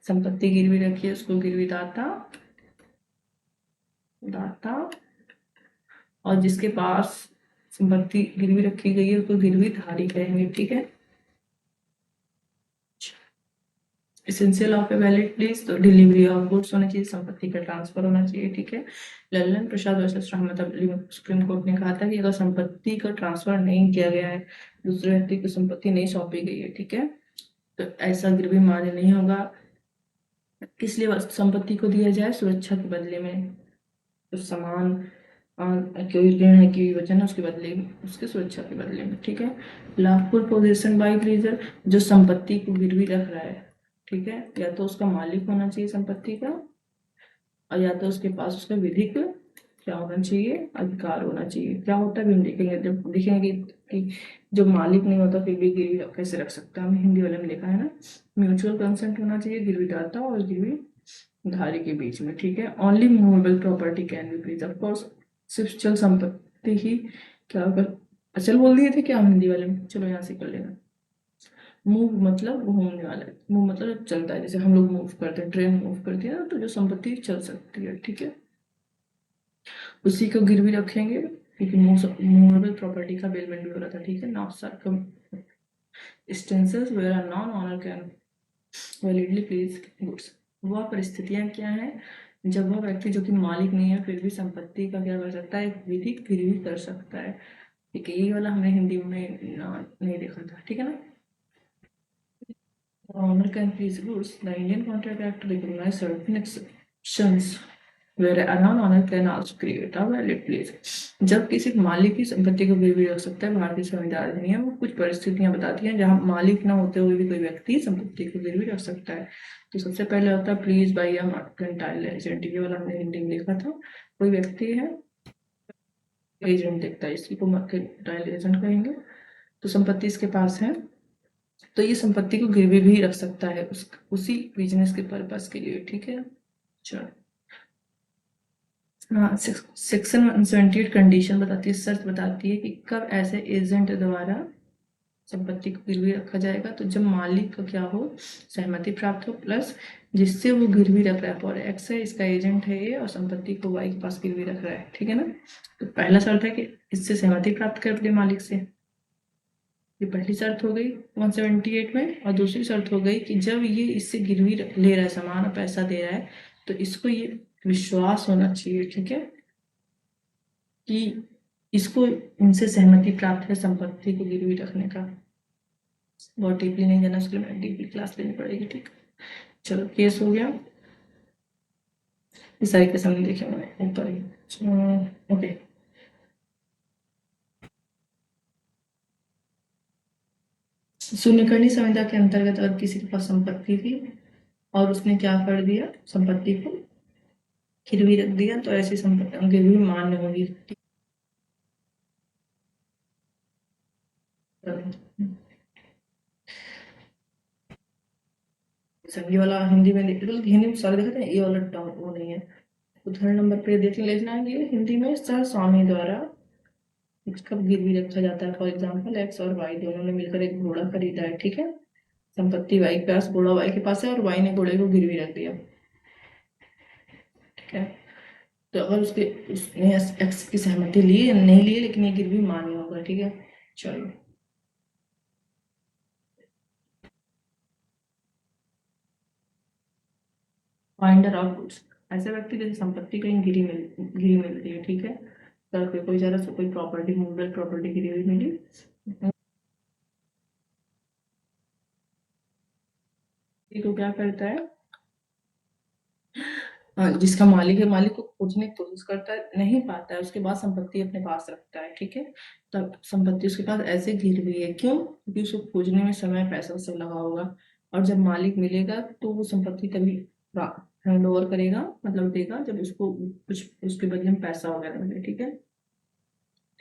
संपत्ति गिरवी रखी है उसको गिरवी दाता, दाता, और जिसके पास संपत्ति गिरवी रखी गई है उसको गिरवी धारी कहेंगे, ठीक है। Essential of a valid place, तो डिलीवरी ऑफ गुड्स होना चाहिए, संपत्ति का ट्रांसफर होना चाहिए, ठीक है। लल्लन प्रसाद वर्सेस रहमत अली सुप्रीम कोर्ट ने कहा था कि अगर संपत्ति का ट्रांसफर नहीं किया गया है, दूसरे व्यक्ति को संपत्ति नहीं सौंपी गई है, ठीक है, तो ऐसा गिरवी मान्य नहीं होगा। किस लिए संपत्ति को दिया जाए, सुरक्षा के बदले में, तो समान कोई ऋण है कि वचन है उसके बदले में, उसके सुरक्षा के बदले में, ठीक है। लॉफुल पोजेशन बाय प्लीजर, जो संपत्ति को गिरवी रख रहा है, ठीक है, या तो उसका मालिक होना चाहिए संपत्ति का, और या तो उसके पास उसका विधिक क्या होना चाहिए, अधिकार होना चाहिए। क्या होता है, देखेंगे जब देखेंगे कि जो मालिक नहीं होता फिर भी गिरवी कैसे रख सकता है, हमने हिंदी वाले में लिखा है ना। म्यूचुअल कंसेंट होना चाहिए गिरवीदाता और गिरवी धारी के बीच में, ठीक है। Only movable property can be pledged, of course सिर्फ चल संपत्ति ही क्या कर, अचल बोल दिए थे क्या हम हिंदी वाले में, चलो यहाँ से कर लेना। मूव मतलब घूमने वाला है, मूव मतलब चलता है, जैसे हम लोग मूव करते हैं, ट्रेन मूव करती है ना, तो जो संपत्ति चल सकती है, ठीक है, उसी को गिरवी रखेंगे, क्योंकि मूवेबल प्रॉपर्टी का बेलमेंट भी हो रहा था, ठीक है। Now circumstances where a non owner can validly pledge goods, वह परिस्थितियां क्या हैं जब वह व्यक्ति जो कि मालिक नहीं है फिर भी संपत्ति का क्या कर सकता है, विधिक गिरवी कर सकता है, ठीक है। यही वाला हमने हिंदी में नहीं देखा था, ठीक है ना। Owner can freeze goods. The Indian Contract Act recognizes certain exceptions where a non-owner can also create a valid place. जब किसी मालिक की संपत्ति को गिरवी रख सकता है, भारतीय संविधान अधिनियम कुछ परिस्थितियां बताती हैं जहां मालिक न होते हुए भी कोई व्यक्ति संपत्ति को गिरवी रख सकता है। तो सबसे पहले होता है please by a mercantile agent, ये वाला हमने हिंदी में लिखा था। कोई व्यक्ति है, एजेंट देखता है, इसी को मर्केंटाइल एजेंट कहेंगे। तो संपत्ति इसके पास है, तो ये संपत्ति को गिरवी भी रख सकता है उसी बिजनेस के पर्पस के लिए, ठीक है। चलो हाँ, सेक्शन 178 कंडीशन बताती है, शर्त बताती है कि कब ऐसे एजेंट द्वारा संपत्ति को गिरवी रखा जाएगा, तो जब मालिक का क्या हो, सहमति प्राप्त हो, प्लस जिससे वो गिरवी रख रहा है, फॉर एक्स है, इसका एजेंट है ये, और संपत्ति को वाई के पास गिरवी रख रहा है, ठीक है ना। तो पहला शर्त है कि इससे सहमति प्राप्त कर दे मालिक से, ये पहली शर्त हो गई 178 में। और दूसरी शर्त हो गई कि जब ये इससे गिरवी ले रहा है, सामान और पैसा दे रहा है, तो इसको ये विश्वास होना चाहिए, ठीक है, कि इसको इनसे सहमति प्राप्त है संपत्ति को गिरवी रखने का। बहुत डीपली नहीं जाना, उसके लिए डीपली क्लास लेनी पड़ेगी, ठीक। चलो केस हो गया, इस सारी के सामने देखे मैंने ऊपर ही, ओके। शून्यकर्णी संविदा के अंतर्गत अगर किसी के पास संपत्ति थी और उसने क्या कर दिया, संपत्ति को गिरवी रख दिया, तो ऐसी संपत्ति गिरवी मान्य होगी। ये वाला हिंदी में हिंदी में सारे देखते हैं, ये वाला टॉप वो नहीं है। उदाहरण नंबर पे देख लेना है, ये हिंदी में सह स्वामी द्वारा कब गिरवी रखा जाता है। फॉर एग्जाम्पल एक्स और वाई दोनों ने मिलकर एक घोड़ा खरीदा है, ठीक है, संपत्ति वाई के पास, घोड़ा वाई के पास है, और वाई ने घोड़े को गिरवी रख दिया, ठीक है। तो अगर उसने एक्स की सहमति ली या नहीं ली, लेकिन ये गिरवी मान्य होगा, ठीक है। चलो फाइंडर ऑफ गुड्स, ऐसे व्यक्ति जैसे संपत्ति कहीं गिरी मिलती है, ठीक है, तो कोई जरा कोई प्रॉपर्टी, मूवेबल प्रॉपर्टी गिरी हुई मिली, को क्या करता है, जिसका मालिक है, मालिक को खोजने की कोशिश करता है, नहीं पाता है, उसके बाद संपत्ति अपने पास रखता है, ठीक है। तब संपत्ति उसके पास ऐसे गिरवी है, क्यों? क्योंकि उसको खोजने में समय पैसा सब लगा होगा, और जब मालिक मिलेगा तो वो संपत्ति तभी हैंड ओवर करेगा, मतलब देगा, जब उसको कुछ उसके बदले में पैसा वगैरह मिले, ठीक है।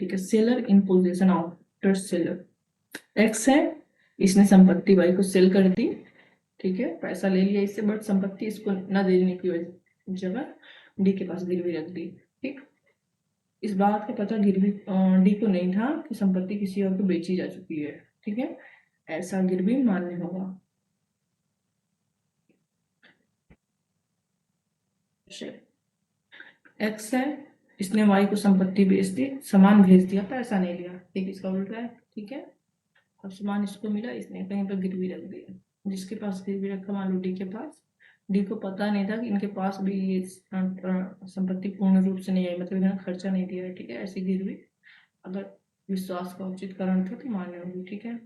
ठीक है, सेलर इन पोजीशन आफ्टर सेलर एक्स है, इसने संपत्ति वाई को सेल कर दी, ठीक है, पैसा ले लिया इससे, बट संपत्ति इसको न देने की वजह जगह डी के पास गिरवी रख दी, ठीक। इस बात का पता गिरवी डी को नहीं था कि संपत्ति किसी और को बेची जा चुकी है, ठीक है, ऐसा गिरवी मान्य होगा। एक्स है, इसने वाई को संपत्ति बेच दी, सामान भेज दिया, पैसा नहीं लिया, ठीक, इसका उल्टा है, ठीक है। अब सामान इसको मिला, इसने कहीं पर गिरवी रख दिया, जिसके पास गिरवी रखा, मान लो डी के पास, डी को पता नहीं था कि इनके पास भी ये संपत्ति पूर्ण रूप से नहीं आई, मतलब इन्होंने खर्चा नहीं दिया है, ठीक है। ऐसी गिरवी अगर विश्वास का उचित कारण था तो मान्य होगी, ठीक है।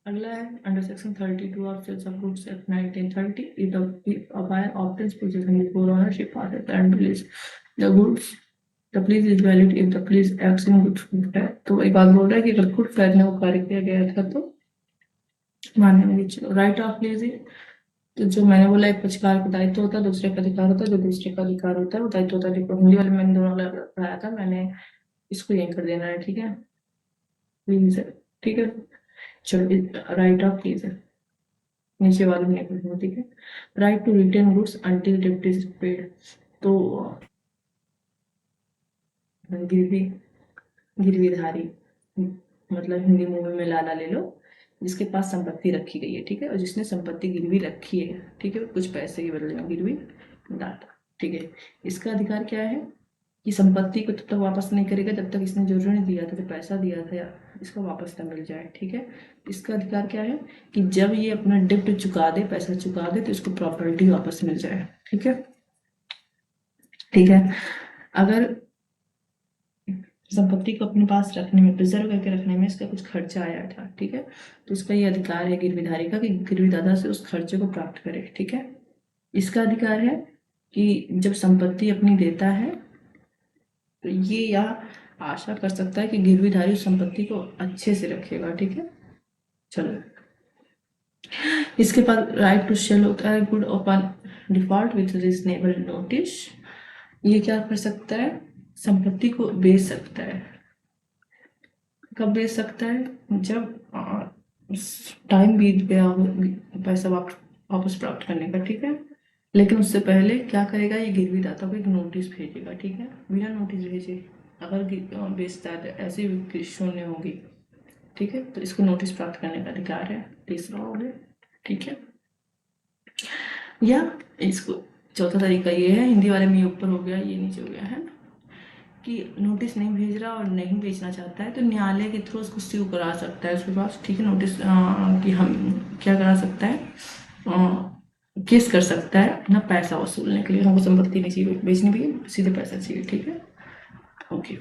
अगला है under section 32 of sales of goods act 1930, if the buyer obtains possession before ownership passes and release the goods, the police is valid if the police acts in good faith है। तो एक बात बोल रहा है कि अगर गुड फेथ में वो कार्य किया गया था तो मान्य होगी। चलो, राइट ऑफ लीजिंग, तो जो मैंने बोला एक पक्षकार का दायित्व होता है, दूसरे का अधिकार होता है, जो दूसरे का अधिकार होता है वो दायित्व होता है। देखो हिंदी वाले मैंने दोनों पढ़ाया था, मैंने इसको यही कर देना है, ठीक है, प्लीज, ठीक है। चलो, राइट ऑफ प्लीज है, नीचे वाले में नहीं, ठीक है। Right to retain goods until डेब्ट इज पेड, तो गिरवी गिरवीधारी, मतलब हिंदी मूवी में लाला ले लो, जिसके पास संपत्ति रखी गई है, ठीक है, और जिसने संपत्ति गिरवी रखी है, ठीक है, कुछ पैसे के बदले में गिरवी दाता, ठीक है। इसका अधिकार क्या है कि संपत्ति को तब तक वापस नहीं करेगा जब तक इसने जो ऋण दिया था, जो पैसा दिया था, या इसका वापस न मिल जाए, ठीक है। इसका अधिकार क्या है कि जब ये अपना डेब्ट चुका दे, पैसा चुका दे, तो इसको प्रॉपर्टी वापस मिल जाए, ठीक है, ठीक है। अगर संपत्ति को अपने पास रखने में, प्रिजर्व करके रखने में इसका कुछ खर्चा आया था, ठीक है, तो इसका ये अधिकार है गिरवीधारी का कि गिरवीदाता से उस खर्चे को प्राप्त करे, ठीक है। इसका अधिकार है कि जब संपत्ति अपनी देता है तो ये या आशा कर सकता है कि गिरवीधारी उस संपत्ति को अच्छे से रखेगा, ठीक है। चलो, इसके पास राइट टू सेल होता है good upon default with reasonable notice, ये क्या कर सकता है, संपत्ति को बेच सकता है। कब बेच सकता है? जब टाइम बीत गया हो पैसा वापस प्राप्त करने का, ठीक है। लेकिन उससे पहले क्या करेगा, ये गिरवीदाता को एक नोटिस भेजेगा, ठीक है, बिना नोटिस भेजे अगर बेचता है तो ऐसी बिक्री शून्य होगी, ठीक है, तो इसको नोटिस प्राप्त करने का अधिकार है, तीसरा हो गया, ठीक है। या इसको चौथा तरीका ये है, हिंदी वाले में ये ऊपर हो गया, ये नीचे हो गया है, कि नोटिस नहीं भेज रहा और नहीं बेचना चाहता है तो न्यायालय के थ्रू उसको स्यू करा सकता है उसके पास, ठीक है, नोटिस कि हम क्या करा सकता है, केस कर सकता है अपना पैसा वसूलने के लिए, हमको संपत्ति नहीं चाहिए बेचनी भी, सीधे पैसा चाहिए, ठीक है। ओके,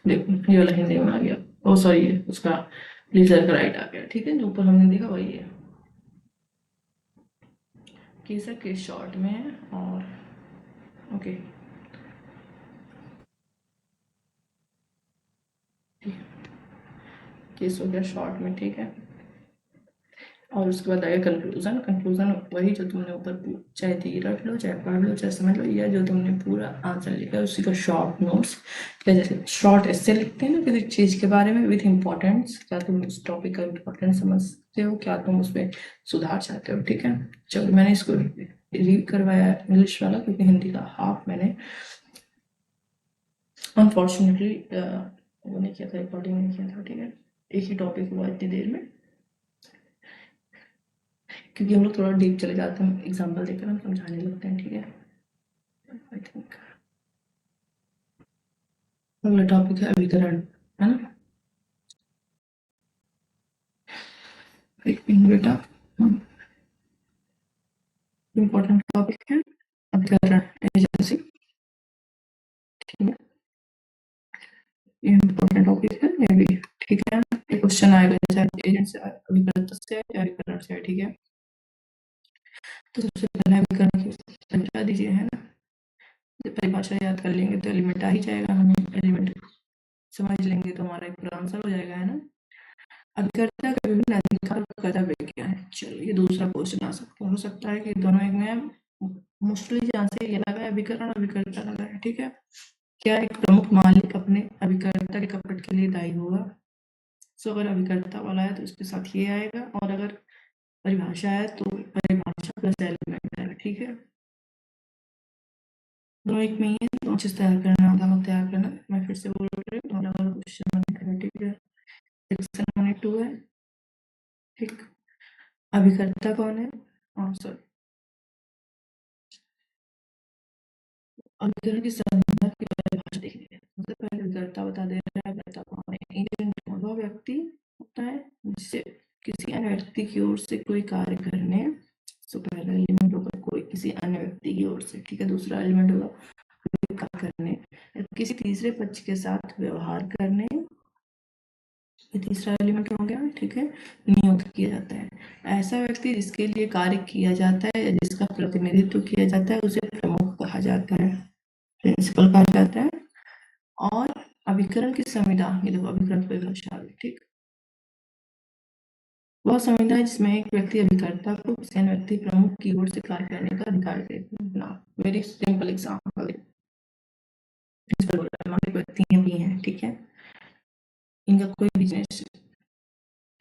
देखो ये वाला हिंदी में आ गया, ओ सॉरी उसका लीजर का राइट आ गया, ठीक है, जो ऊपर हमने देखा वही है। केस है, केस शॉर्ट में है, और ओके, केस हो गया शॉर्ट में, ठीक है। और उसके बाद आएगा कंक्लूजन। कंक्लूजन वही जो तुमने ऊपर चाहे धी रख लो, चाहे पढ़ लो, चाहे समझ लो, या जो तुमने पूरा आंसर लिखा है उसी का शॉर्ट नोट्स, क्या जैसे शॉर्ट ऐसे लिखते हैं ना किसी चीज़ के बारे में विथ इम्पोर्टेंस, क्या तुम उस टॉपिक का इम्पोर्टेंस समझते हो, क्या तुम उसमें सुधार चाहते हो, ठीक है। चलो, मैंने इसको रीड करवाया इंग्लिश वाला क्योंकि हिंदी का हाफ मैंने अनफॉर्चुनेटली वो नहीं किया था, रिकॉर्डिंग नहीं किया था, ठीक है। एक ही टॉपिक हुआ इतनी देर में, क्योंकि हम लोग थोड़ा डीप चले जाते हैं, एग्जाम्पल देकर हम समझाने लगते हैं, ठीक है। आई थिंक अगला टॉपिक है अभिकरण, है ना। एक मिनट बेटा, इम्पोर्टेंट टॉपिक है अभिकरण एजेंसी, ठीक है, ये इम्पोर्टेंट टॉपिक है ये भी, ठीक है। क्वेश्चन आएगा एजेंसी अभिकरण से अभिकरण प्रकार से है, ठीक है। तो सबसे पहले अभिकरण की समझा दीजिए, है ना। जब परिभाषा याद कर लेंगे तो एलिमेंट आ ही जाएगा, हमें एलिमेंट समझ लेंगे तो हमारा एक पूरा आंसर हो जाएगा, है ना। अभिकर्ता का विभिन्न अधिकार और कर्तव्य क्या है? चलो ये दूसरा क्वेश्चन आ सकता हो सकता है कि दोनों एक में मोस्टली जहाँ से ये लगा है अभिकरण और अभिकर्ता लगा है, ठीक है। क्या एक प्रमुख मालिक अपने अभिकर्ता के कपट के लिए दायी होगा? सो अगर अभिकर्ता वाला है तो उसके साथ ये आएगा, और अगर परिभाषा है तो परिभाषा प्लस एलिमेंट आएगा, ठीक है। दोनों एक में ही है, तो चीज तैयार करना, आधा तैयार करना। मैं फिर से बोल रही हूँ, अलग अलग क्वेश्चन बने, ठीक है। सेक्शन 1 और 2 है, ठीक। अभिकर्ता कौन है? सॉरी, अभिकरण की संज्ञा की परिभाषा देखिए। सबसे पहले अभिकर्ता बता दे रहा है, अभिकर्ता कौन है। एजेंट वह व्यक्ति होता है जिससे किसी अन्य व्यक्ति की ओर से कोई कार्य करने, तो पहला एलिमेंट होगा कोई किसी अन्य व्यक्ति की ओर से, ठीक है। दूसरा एलिमेंट होगा कोई कार्य करने, किसी तीसरे पक्ष के साथ व्यवहार करने, ये तीसरा एलिमेंट हो गया, ठीक है। नियुक्त किया जाता है, ऐसा व्यक्ति जिसके लिए कार्य किया जाता है या जिसका प्रतिनिधित्व किया जाता है उसे प्रमुख कहा जाता है, प्रिंसिपल कहा जाता है। और अभिकरण की संविदा, ये देखो अभिकरण परिभाषा, ठीक। वह संविदा है जिसमें एक व्यक्ति अभिकर्ता को किसी अन्य व्यक्ति प्रमुख की ओर से कार्य करने का अधिकार देते हैं ना। वेरी सिंपल एग्जाम्पल, प्रिंसिपल बोल रहा है, मान लो व्यक्ति भी हैं, ठीक है। इनका कोई बिजनेस,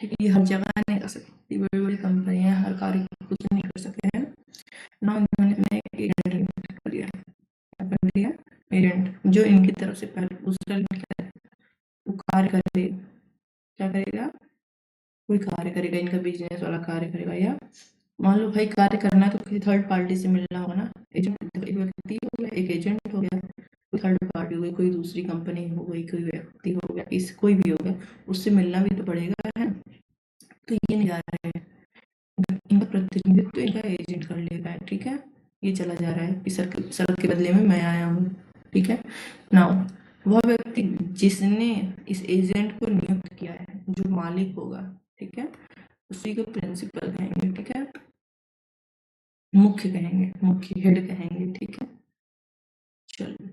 ठीक है, ये हर जगह नहीं कर सकती, बड़ी बड़ी कंपनियां हर कार्य कुछ नहीं कर सकते हैं ना। इन्होंने एजेंट कर दिया, कर दिया एजेंट, जो इनकी तरफ से पहले दूसरा वो कार्य करे, क्या करेगा, कोई कार्य करेगा, इनका बिजनेस वाला कार्य करेगा, या मान लो भाई कार्य करना है तो किसी थर्ड पार्टी से मिलना होगा ना। एजेंट एक व्यक्ति हो गया, एक एजेंट हो गया, कोई थर्ड पार्टी हो गई, कोई दूसरी कंपनी हो गई, कोई व्यक्ति हो गया, इस कोई भी हो गया, उससे मिलना भी तो पड़ेगा, है। तो ये नहीं जा रहा है, इनका प्रतिनिधित्व तो इनका एजेंट कर लेगा, ठीक है। ये चला जा रहा है कि सर के बदले में मैं आया हूँ, ठीक है। नाउ वह व्यक्ति जिसने इस एजेंट को नियुक्त किया है, जो मालिक होगा, ठीक है, उसी को प्रिंसिपल कहेंगे, ठीक है। मुख्य कहेंगे, मुख्य हेड कहेंगे, ठीक है। चलो,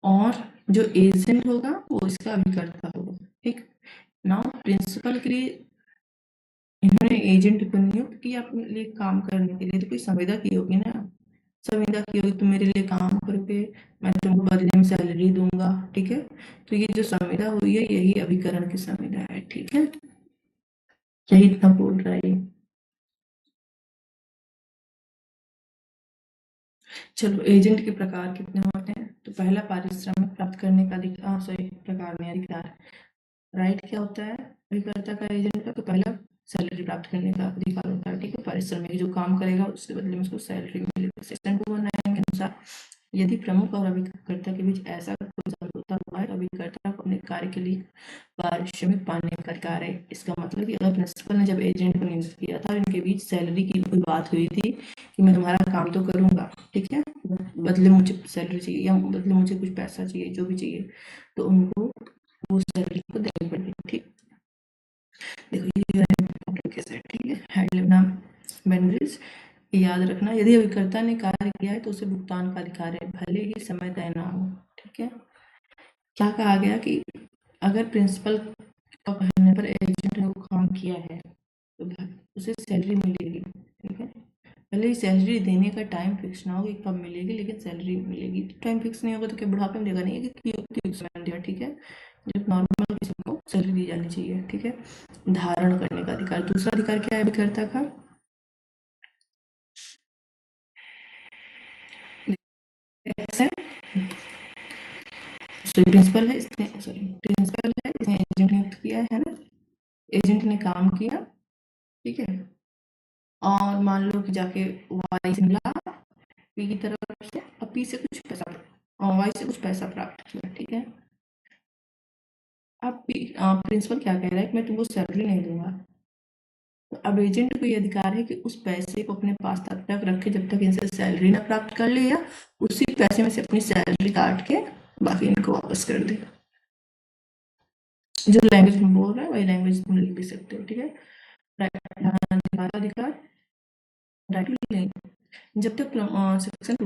और जो एजेंट होगा वो इसका अभिकर्ता होगा, ठीक। नाउ प्रिंसिपल के लिए इन्होंने एजेंट को नियुक्त किया अपने लिए काम करने के लिए, तो कोई संविदा की होगी ना, संविदा की होगी, तुम मेरे लिए काम करोगे, मैं तुमको बदले में सैलरी दूंगा, ठीक है। तो ये जो संविदा हुई है यही अभिकरण की संविदा है, ठीक है। यही इतना बोल रहा है। चलो, एजेंट के प्रकार कितने होते हैं? तो पहला पारिश्रमिक प्राप्त करने का अधिकार, सॉरी प्रकार में अधिकार, राइट क्या होता है अभिकर्ता का एजेंट का? तो पहला सैलरी प्राप्त करने का अधिकार होता है, ठीक है। पारिश्रमिक जो काम करेगा उसके बदले में उसको सैलरी मिलेगी। सेक्शन 2 बनाने के अनुसार यदि प्रमुख और अभिकर्ता के बीच ऐसा कोई समझौता हुआ है तो अभिकर्ता को अपने कार्य के लिए पारिश्रमिक पाने का अधिकार है। इसका मतलब कि अगर प्रिंसिपल ने जब एजेंट को नियुक्त किया था, इनके बीच सैलरी की कोई बात हुई थी कि मैं तुम्हारा काम तो करूंगा, ठीक है, बदले मुझे सैलरी चाहिए या बदले मुझे कुछ पैसा चाहिए, जो भी चाहिए, तो उनको वो सैलरी को देनी पड़ेगी, ठीक। देखो ये कैसे, ठीक है, हेड लेना बाउंड्रीज याद रखना। यदि अभिकर्ता ने कार्य किया है तो उसे भुगतान का अधिकार है, भले ही समय तय ना हो, ठीक है। क्या कहा गया कि अगर प्रिंसिपल का कहने पर एजेंट ने वो काम किया है तो उसे सैलरी मिलेगी, ठीक है। भले ही सैलरी देने का टाइम फिक्स ना हो कि कब मिलेगी, लेकिन सैलरी मिलेगी। टाइम फिक्स नहीं होगा तो क्या बुढ़ापे में देगा? नहीं है कि समय देगा, ठीक है। जब नॉर्मल किसी को सैलरी दी जानी चाहिए, ठीक है। धारण करने का अधिकार, दूसरा अधिकार क्या है अभिकर्ता का? है प्रिंसिपल है, इसने सॉरी प्रिंसिपल है, इसने एजेंट नियुक्त किया है ना, एजेंट ने काम किया, ठीक है। और मान लो कि जाके वाई से मिला, पी की तरफ से, और पी से कुछ पैसा और वाई से कुछ पैसा प्राप्त किया, ठीक है। अब प्रिंसिपल क्या कह रहा है कि मैं तुमको सैलरी नहीं दूंगा, तो अब एजेंट को ये अधिकार है कि उस पैसे को अपने पास तब तक रखे जब तक इनसे सैलरी ना प्राप्त कर ले, या उसी पैसे में से अपनी सैलरी काट के बाकी इनको वापस कर दे। जो लैंग्वेज में बोल रहा है वही लैंग्वेज तुम लिख भी सकते हो, ठीक है। अधिकार राइट टू लिंक, जब तक सेक्शन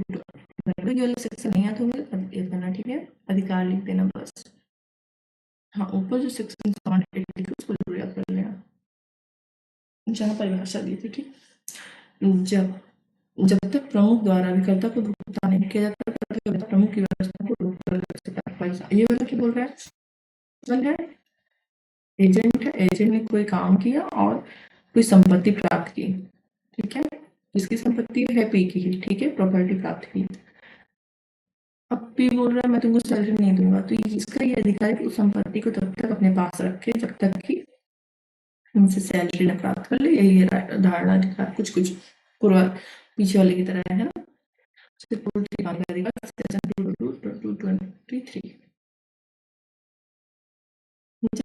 लैंग्वेज वाला सेक्शन नहीं आता तो ये करना, ठीक है, अधिकार लिख देना बस। हाँ, ऊपर जो सेक्शन 180 उसको जरूर याद कर लेना, जहाँ परिभाषा दी थी, ठीक। जब जब तक प्रमुख द्वारा अभिकर्ता को भुगतान नहीं किया जाता तब तक प्रमुख की व्यवस्था को रोक कर सकता है पैसा। ये वाला क्या बोल रहा है, एजेंट है, एजेंट ने कोई काम किया और कोई संपत्ति प्राप्त की, ठीक है, जिसकी संपत्ति है पी की, ठीक है, प्रॉपर्टी प्राप्त की। अब पी बोल रहा है मैं तुमको सैलरी नहीं दूंगा, तो इसका ये अधिकार है कि उस संपत्ति को तब तक अपने पास रखे जब तक कि उनसे सैलरी न प्राप्त कर ले। यही है धारणा अधिकार, कुछ कुछ पूर्व पीछे वाले की तरह है ना।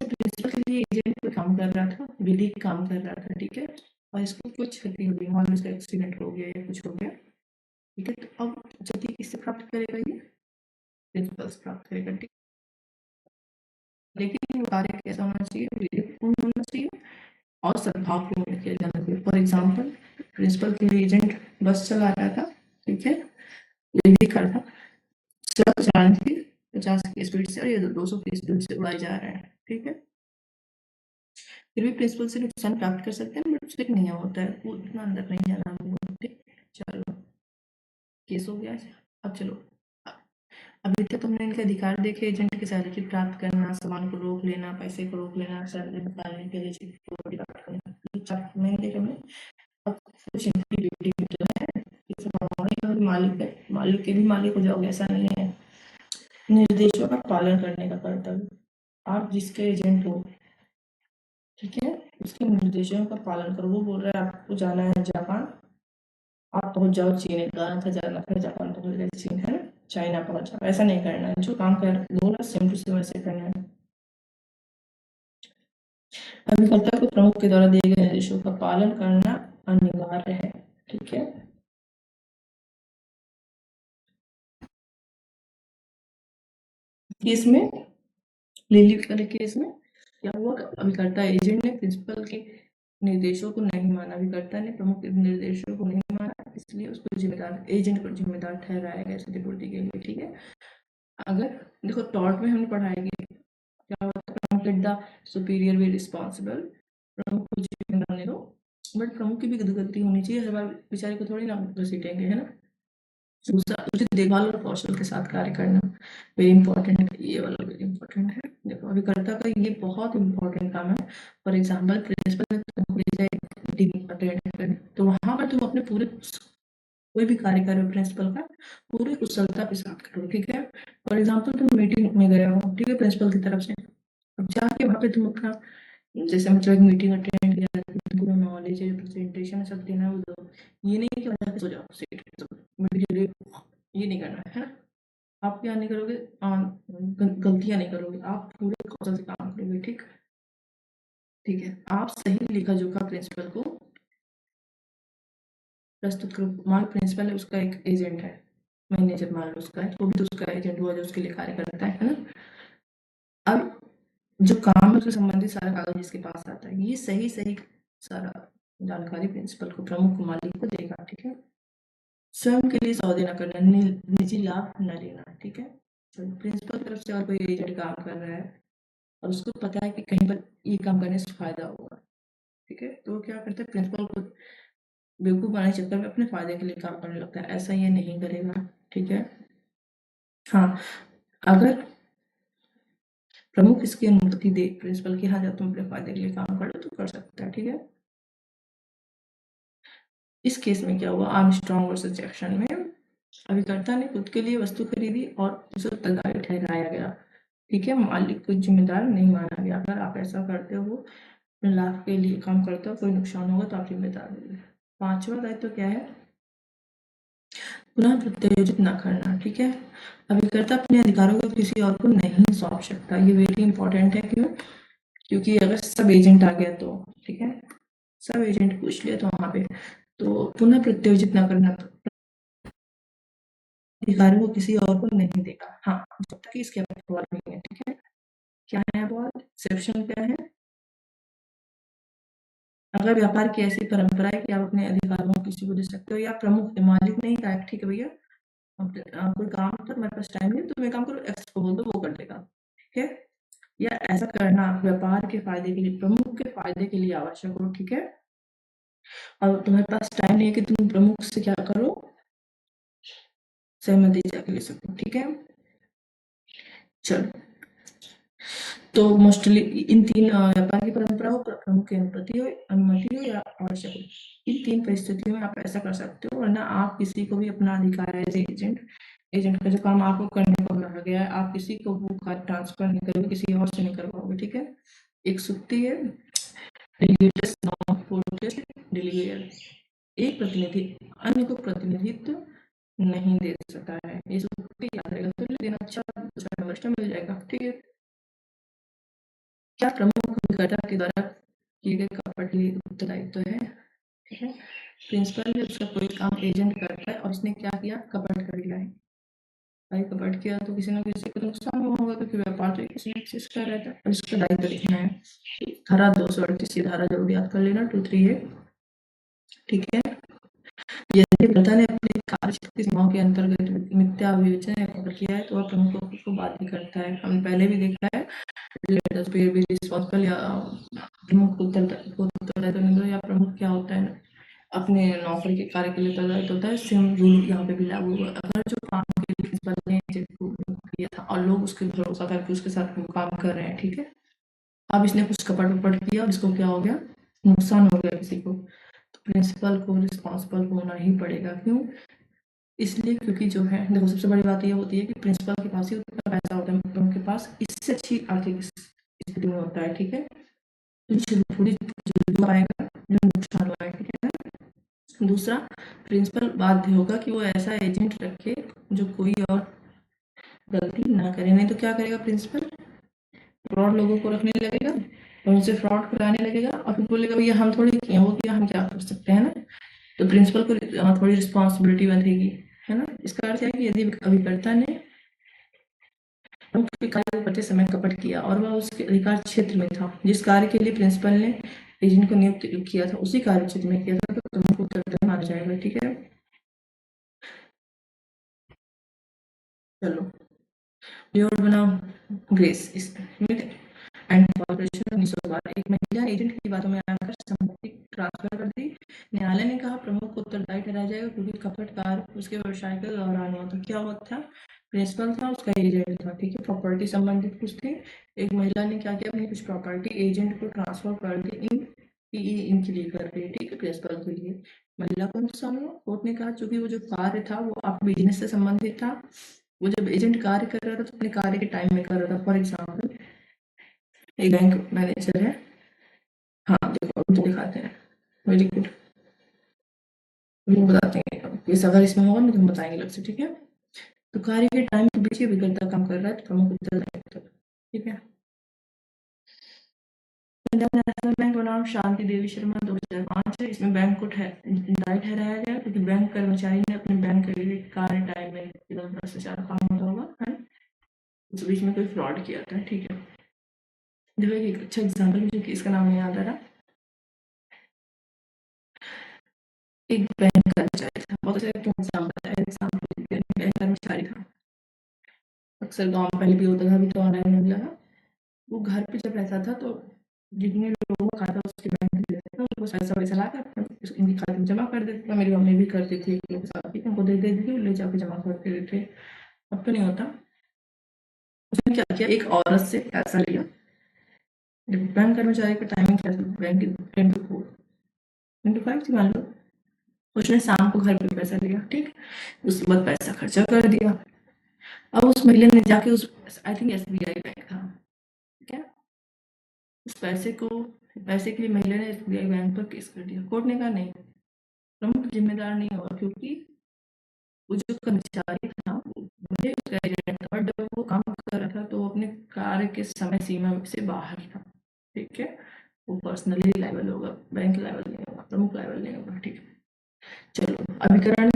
प्रिंसिपल के लिए एजेंट पे काम कर रहा था, विधि काम कर रहा था, ठीक है, और इसको कुछ क्षति हो गई, मान लो इसका एक्सीडेंट हो गया या कुछ हो गया, ठीक है, तो अब क्षति किससे प्राप्त करेगा, ये प्रिंसिपल से प्राप्त करेगा, ठीक। लेकिन कार्य कैसा होना चाहिए, विवेकपूर्ण होना चाहिए और सद्भावपूर्ण किया जाना चाहिए। फॉर एग्जाम्पल प्रिंसिपल के लिए एजेंट बस चला रहा था, ठीक है, विधि कर था, ट्रक चलाने की 50 की स्पीड से और ये 200 की स्पीड से उड़ाए जा रहे हैं, ठीक है, फिर भी प्रिंसिपल से नुकसान प्राप्त कर सकते हैं, बट स्ट्रिक्ट नहीं होता है, वो इतना अंदर नहीं जाना हमको, ठीक। चलो केस हो गया। अब चलो, अभी तक तुमने इनके अधिकार देखे, एजेंट की सैलरी प्राप्त करना, सामान को रोक लेना, पैसे को रोक लेना, सैलरी निकालने के लिए सिक्योरिटी प्राप्त करना, ये चार नहीं देखे हमने। अब कुछ इनकी ड्यूटी जो है, ये सब हमारे मालिक है, मालिक के भी मालिक हो जाओगे ऐसा नहीं है। निर्देशों का पालन करने का कर्तव्य, आप जिसके एजेंट हो, ठीक है, उसके निर्देशों का पालन करो। वो बोल रहा है आपको जाना है जापान, आप पहुंच जाओ चीन, जाना था जापान पहुंच गए चीन, है ना, चाइना पहुंच जाओ, ऐसा नहीं करना है, जो काम कर बोला सेम टू सेम वैसे करना है। अभिकर्ता को प्रमुख के द्वारा दिए गए निर्देशों का पालन करना अनिवार्य है, ठीक है। केस में, लिली वाले केस में क्या हुआ, अभिकर्ता एजेंट ने प्रिंसिपल के निर्देशों को नहीं माना, अभिकर्ता ने प्रमुख के निर्देशों को नहीं माना, इसलिए उसको जिम्मेदार, एजेंट को जिम्मेदार ठहराया गया क्षतिपूर्ति के लिए, ठीक है। अगर देखो टॉर्ट में हमने पढ़ा है कि क्या होता है, द सुपीरियर भी रिस्पॉन्सिबल, प्रमुख को जिम्मेदार नहीं दो, बट प्रमुख की भी गलती होनी चाहिए, हर बार बेचारे को थोड़ी ना घसीटेंगे, है ना। दूसरा, उचित देखभाल और कौशल के साथ कार्य करना वेरी इंपॉर्टेंट है, ये वाला वेरी इंपॉर्टेंट है। देखो अभिकर्ता का ये बहुत इंपॉर्टेंट काम है। फॉर एग्जाम्पल प्रिंसिपल ने तुमको भेजा है मीटिंग अटेंड करने, तो वहां पर तुम अपने पूरे कोई भी कार्य करो प्रिंसिपल का पूरी कुशलता के साथ करो, ठीक है। फॉर एग्जाम्पल तुम मीटिंग में गए हो, ठीक है, प्रिंसिपल की तरफ से, अब जाके वहाँ पे तुम अपना जैसे मतलब एक मीटिंग अटेंड किया, पूरा नॉलेज है, प्रेजेंटेशन सब देना है, वो दो। ये नहीं कि वजह सो जाओ सीट ये नहीं करना है ना। आप क्या नहीं करोगे, गलतियां नहीं करोगे, आप पूरे कौशल से काम करोगे, ठीक। ठीक है, आप सही लिखा जोखा प्रिंसिपल को प्रस्तुत करो। मान प्रिंसिपल है, उसका एक एजेंट है, मैनेजर मान लो उसका है, वो भी तो उसका एजेंट हुआ जो उसके लिए कार्य करता है ना। अब जो काम है उससे संबंधित सारा कागज जिसके पास आता है, ये सही सही सारा जानकारी प्रिंसिपल को, प्रमुख को, मालिक को देगा, ठीक है। स्वयं के लिए सौदे न करना, निजी लाभ न लेना, ठीक है। तो प्रिंसिपल की तरफ से और कोई एजेंट काम कर रहा है और उसको पता है कि कहीं पर ये काम करने से फायदा होगा, ठीक है, तो वो क्या करता है, प्रिंसिपल को बेवकूफ बनाने के चक्कर में अपने फायदे के लिए काम करने लगता है, ऐसा ये नहीं करेगा, ठीक है। हाँ, अगर प्रमुख इसकी अनुमति दे प्रिंसिपल की, हाँ जब तुम अपने फायदे के लिए काम कर लो तो कर सकता है, ठीक है। इस केस में क्या हुआ, आर्मस्ट्रांग वर्सेस जैक्सन में अभिकर्ता ने खुद के लिए वस्तु खरीदी और उसे उत्तरदायी ठहराया गया, ठीक है, मालिक को जिम्मेदार नहीं माना गया। अगर आप ऐसा करते हो, लाभ के लिए काम करते हो, कोई नुकसान होगा तो आप जिम्मेदार होंगे। पांचवा दायित्व तो क्या है, पुनः प्रत्यायोजित न करना, ठीक है। अभिकर्ता अपने अधिकारों को किसी और को नहीं सौंप सकता, ये वेरी इंपॉर्टेंट है, क्यों, क्योंकि अगर सब एजेंट आ गया तो, ठीक है, सब एजेंट पूछ लिया तो वहां पे तो पुनः प्रत्यायोजित न करना, अधिकारों को किसी और को नहीं देगा, हाँ जब तक कि इसके अप्रूवल नहीं है, ठीक है। क्या है बहुत एक्सेप्शन क्या है, अगर व्यापार की ऐसी परंपरा है कि आप अपने अधिकारों को किसी को दे सकते हो या प्रमुख है, मालिक नहीं कहा ठीक है भैया कोई काम था तुम्हारे पास टाइम नहीं तुम एक काम करो एक्स को बोल दो वो कर देगा, ठीक है। या ऐसा करना व्यापार के फायदे के लिए प्रमुख के फायदे के लिए आवश्यक हो, ठीक है। और तुम्हारे पास टाइम नहीं है कि तुम प्रमुख से क्या करो सहमति जाके ले सको, ठीक है। चलो तो मोस्टली इन तीन व्यापार की परंपरा हो प्रमुख की अनुमति हो या आवश्यक हो, इन तीन परिस्थितियों में आप ऐसा कर सकते हो, वरना आप किसी को भी अपना अधिकार है एजेंट का जो काम आपको करने को कहा गया है आप किसी को वो कार्य ट्रांसफर नहीं करोगे, किसी और से नहीं करवाओगे, ठीक है। एक सुक्ति है डेलीगेटर, एक प्रतिनिधि अन्य को प्रतिनिधित्व नहीं दे सकता है, ये सुक्ति याद रहेगा तो लेकिन अच्छा मिल जाएगा, ठीक है। क्या प्रमुख अभिकर्ता के द्वारा किए गए कपट के लिए उत्तरदायित्व है, ठीक है। प्रिंसिपल ने उसका कोई काम एजेंट करता है और उसने क्या किया कपट कर दिया है, भाई कपट किया तो किसी न किसी को नुकसान हुआ होगा क्योंकि व्यापार तो किसी न किसी का रहता है और इसका दायित्व लिखना है। धारा 238 की धारा जरूर याद कर लेना 2-3 है, ठीक है। यदि प्रजा ने अपनी कार्यशक्ति सीमाओं के अंतर्गत मिथ्या विवेचन किया है तो वह प्रमुख को बाध्य करता है, हमने पहले भी देखा है let us be responsible या प्रमुख उत्तरदायित्व नहीं दो या प्रमुख क्या होता है अपने नौकरी के कार्य के लिए उत्तरदायित्व होता है, सेम रूल यहाँ पे भी लागू हुआ। अगर जो काम के लिए प्रिंसिपल ने किया था और लोग उसके भरोसा करके उसके साथ वो काम कर रहे हैं, ठीक है। अब इसने कुछ कपट वपट किया और इसको क्या हो गया नुकसान हो गया किसी को, तो प्रिंसिपल को रिस्पॉन्सिबल होना ही पड़ेगा, क्यों इसलिए क्योंकि जो है देखो सबसे बड़ी बात ये होती है कि प्रिंसिपल के पास ही उतना पैसा होता है उनके पास इससे अच्छी आर्थिक स्थिति में होता है, ठीक है। थोड़ी आएगा नुकसान हुआ है, ठीक है। दूसरा प्रिंसिपल बाध्य होगा कि वो ऐसा एजेंट रखे जो कोई और गलती ना करे, नहीं तो क्या करेगा प्रिंसिपल फ्रॉड लोगों को रखने लगेगा और उनसे फ्रॉड कराने लगेगा और फिर बोलेगा भैया हम थोड़ी किए वो किया हम क्या कर सकते हैं ना, तो प्रिंसिपल को थोड़ी रिस्पॉन्सिबिलिटी बनेगी, है ना। इसका अर्थ है कि यदि अभिकर्ता ने मुख्य कार्य करते समय कपट किया और वह उसके अधिकार क्षेत्र में था, जिस कार्य के लिए प्रिंसिपल ने एजेंट को नियुक्त किया था उसी कार्य क्षेत्र में किया था तो प्रमुख उत्तरदायी माना जाएगा, ठीक है। चलो योर बनाओ ग्रेस एंड कॉर्पोरेशन 1912 एक महिला एजेंट की बातों में आकर संपत्ति ट्रांसफर कर दी, न्यायालय ने कहा प्रमुख को उत्तरदायी ठहराया जाएगा क्योंकि खपत कार्य उसके व्यवसाय के दौरान हुआ था, क्या हुआ था प्रिंसिपल था उसका एजेंट था, ठीक है। प्रॉपर्टी संबंधित कुछ थी, एक महिला ने क्या किया अपनी कुछ प्रॉपर्टी एजेंट को ट्रांसफर कर दी इनके लिए कर रही है, ठीक है प्रिंसिपल के लिए। महिला को नुकसान हुआ, कोर्ट ने कहा चूंकि वो जो कार्य था वो आप बिजनेस से संबंधित था, वो जब एजेंट कार्य कर रहा था तो अपने कार्य के टाइम में कर रहा था। फॉर एग्जाम्पल एक बैंक मैनेजर है, हाँ देखो तो दिखाते हैं वेरी गुड बताते हैं इस अगर इसमें होगा ना तो हम बताएंगे अलग से, ठीक है। तो कार्य के टाइम के बीच अभिकर्ता काम कर रहा है तो प्रमुख उत्तरदायित्व, ठीक है। पंजाब नेशनल बैंक बनाम शांति देवी शर्मा 2005 है, इसमें बैंक को दायी ठहराया गया क्योंकि बैंक कर्मचारी ने अपने बैंक के लिए कार्य टाइम में भ्रष्टाचार काम होता होगा है उस बीच में कोई फ्रॉड किया था, ठीक है। देखो एक अच्छा एग्जाम्पल मुझे इसका नाम नहीं याद आ रहा, एक बैंक कर्मचारी था, बहुत अच्छा बैंक कर्मचारी था, अक्सर गाँव में पहले भी होता था, अभी तो ऑनलाइन हो गया था। वो घर पे जब रहता था तो जितने लोगों का खाता उसके बैंक में देते थे उनको पैसा लाकर इनके खाते में जमा कर देते थे, मेरी मम्मी भी करती थी एक लोग साथ ही उनको दे देती थी ले जाके जमा कर देते थे, अब तो नहीं होता। उसने क्या किया एक औरत से पैसा लिया, बैंक कर्मचारी का टाइमिंग क्या था बैंक 10 to 5 थी मान लो, उसने शाम को घर पे पैसा लिया, ठीक, उसके बाद पैसा खर्चा कर दिया। अब उस महिला ने जाके उस आई थिंक SBI बैंक था, ठीक है, उस पैसे के लिए महिला ने SBI बैंक पर केस कर दिया। कोर्ट ने कहा नहीं प्रमुख जिम्मेदार नहीं होगा क्योंकि वो जो कर्मचारी था भले उसका एजेंट था बट जब वो काम कर रहा था तो वो अपने कार्य के समय सीमा से बाहर था, ठीक है। वो पर्सनली लायबल होगा, बैंक लायबल नहीं होगा, प्रमुख लायबल नहीं होगा, ठीक है। चलो अभिकरण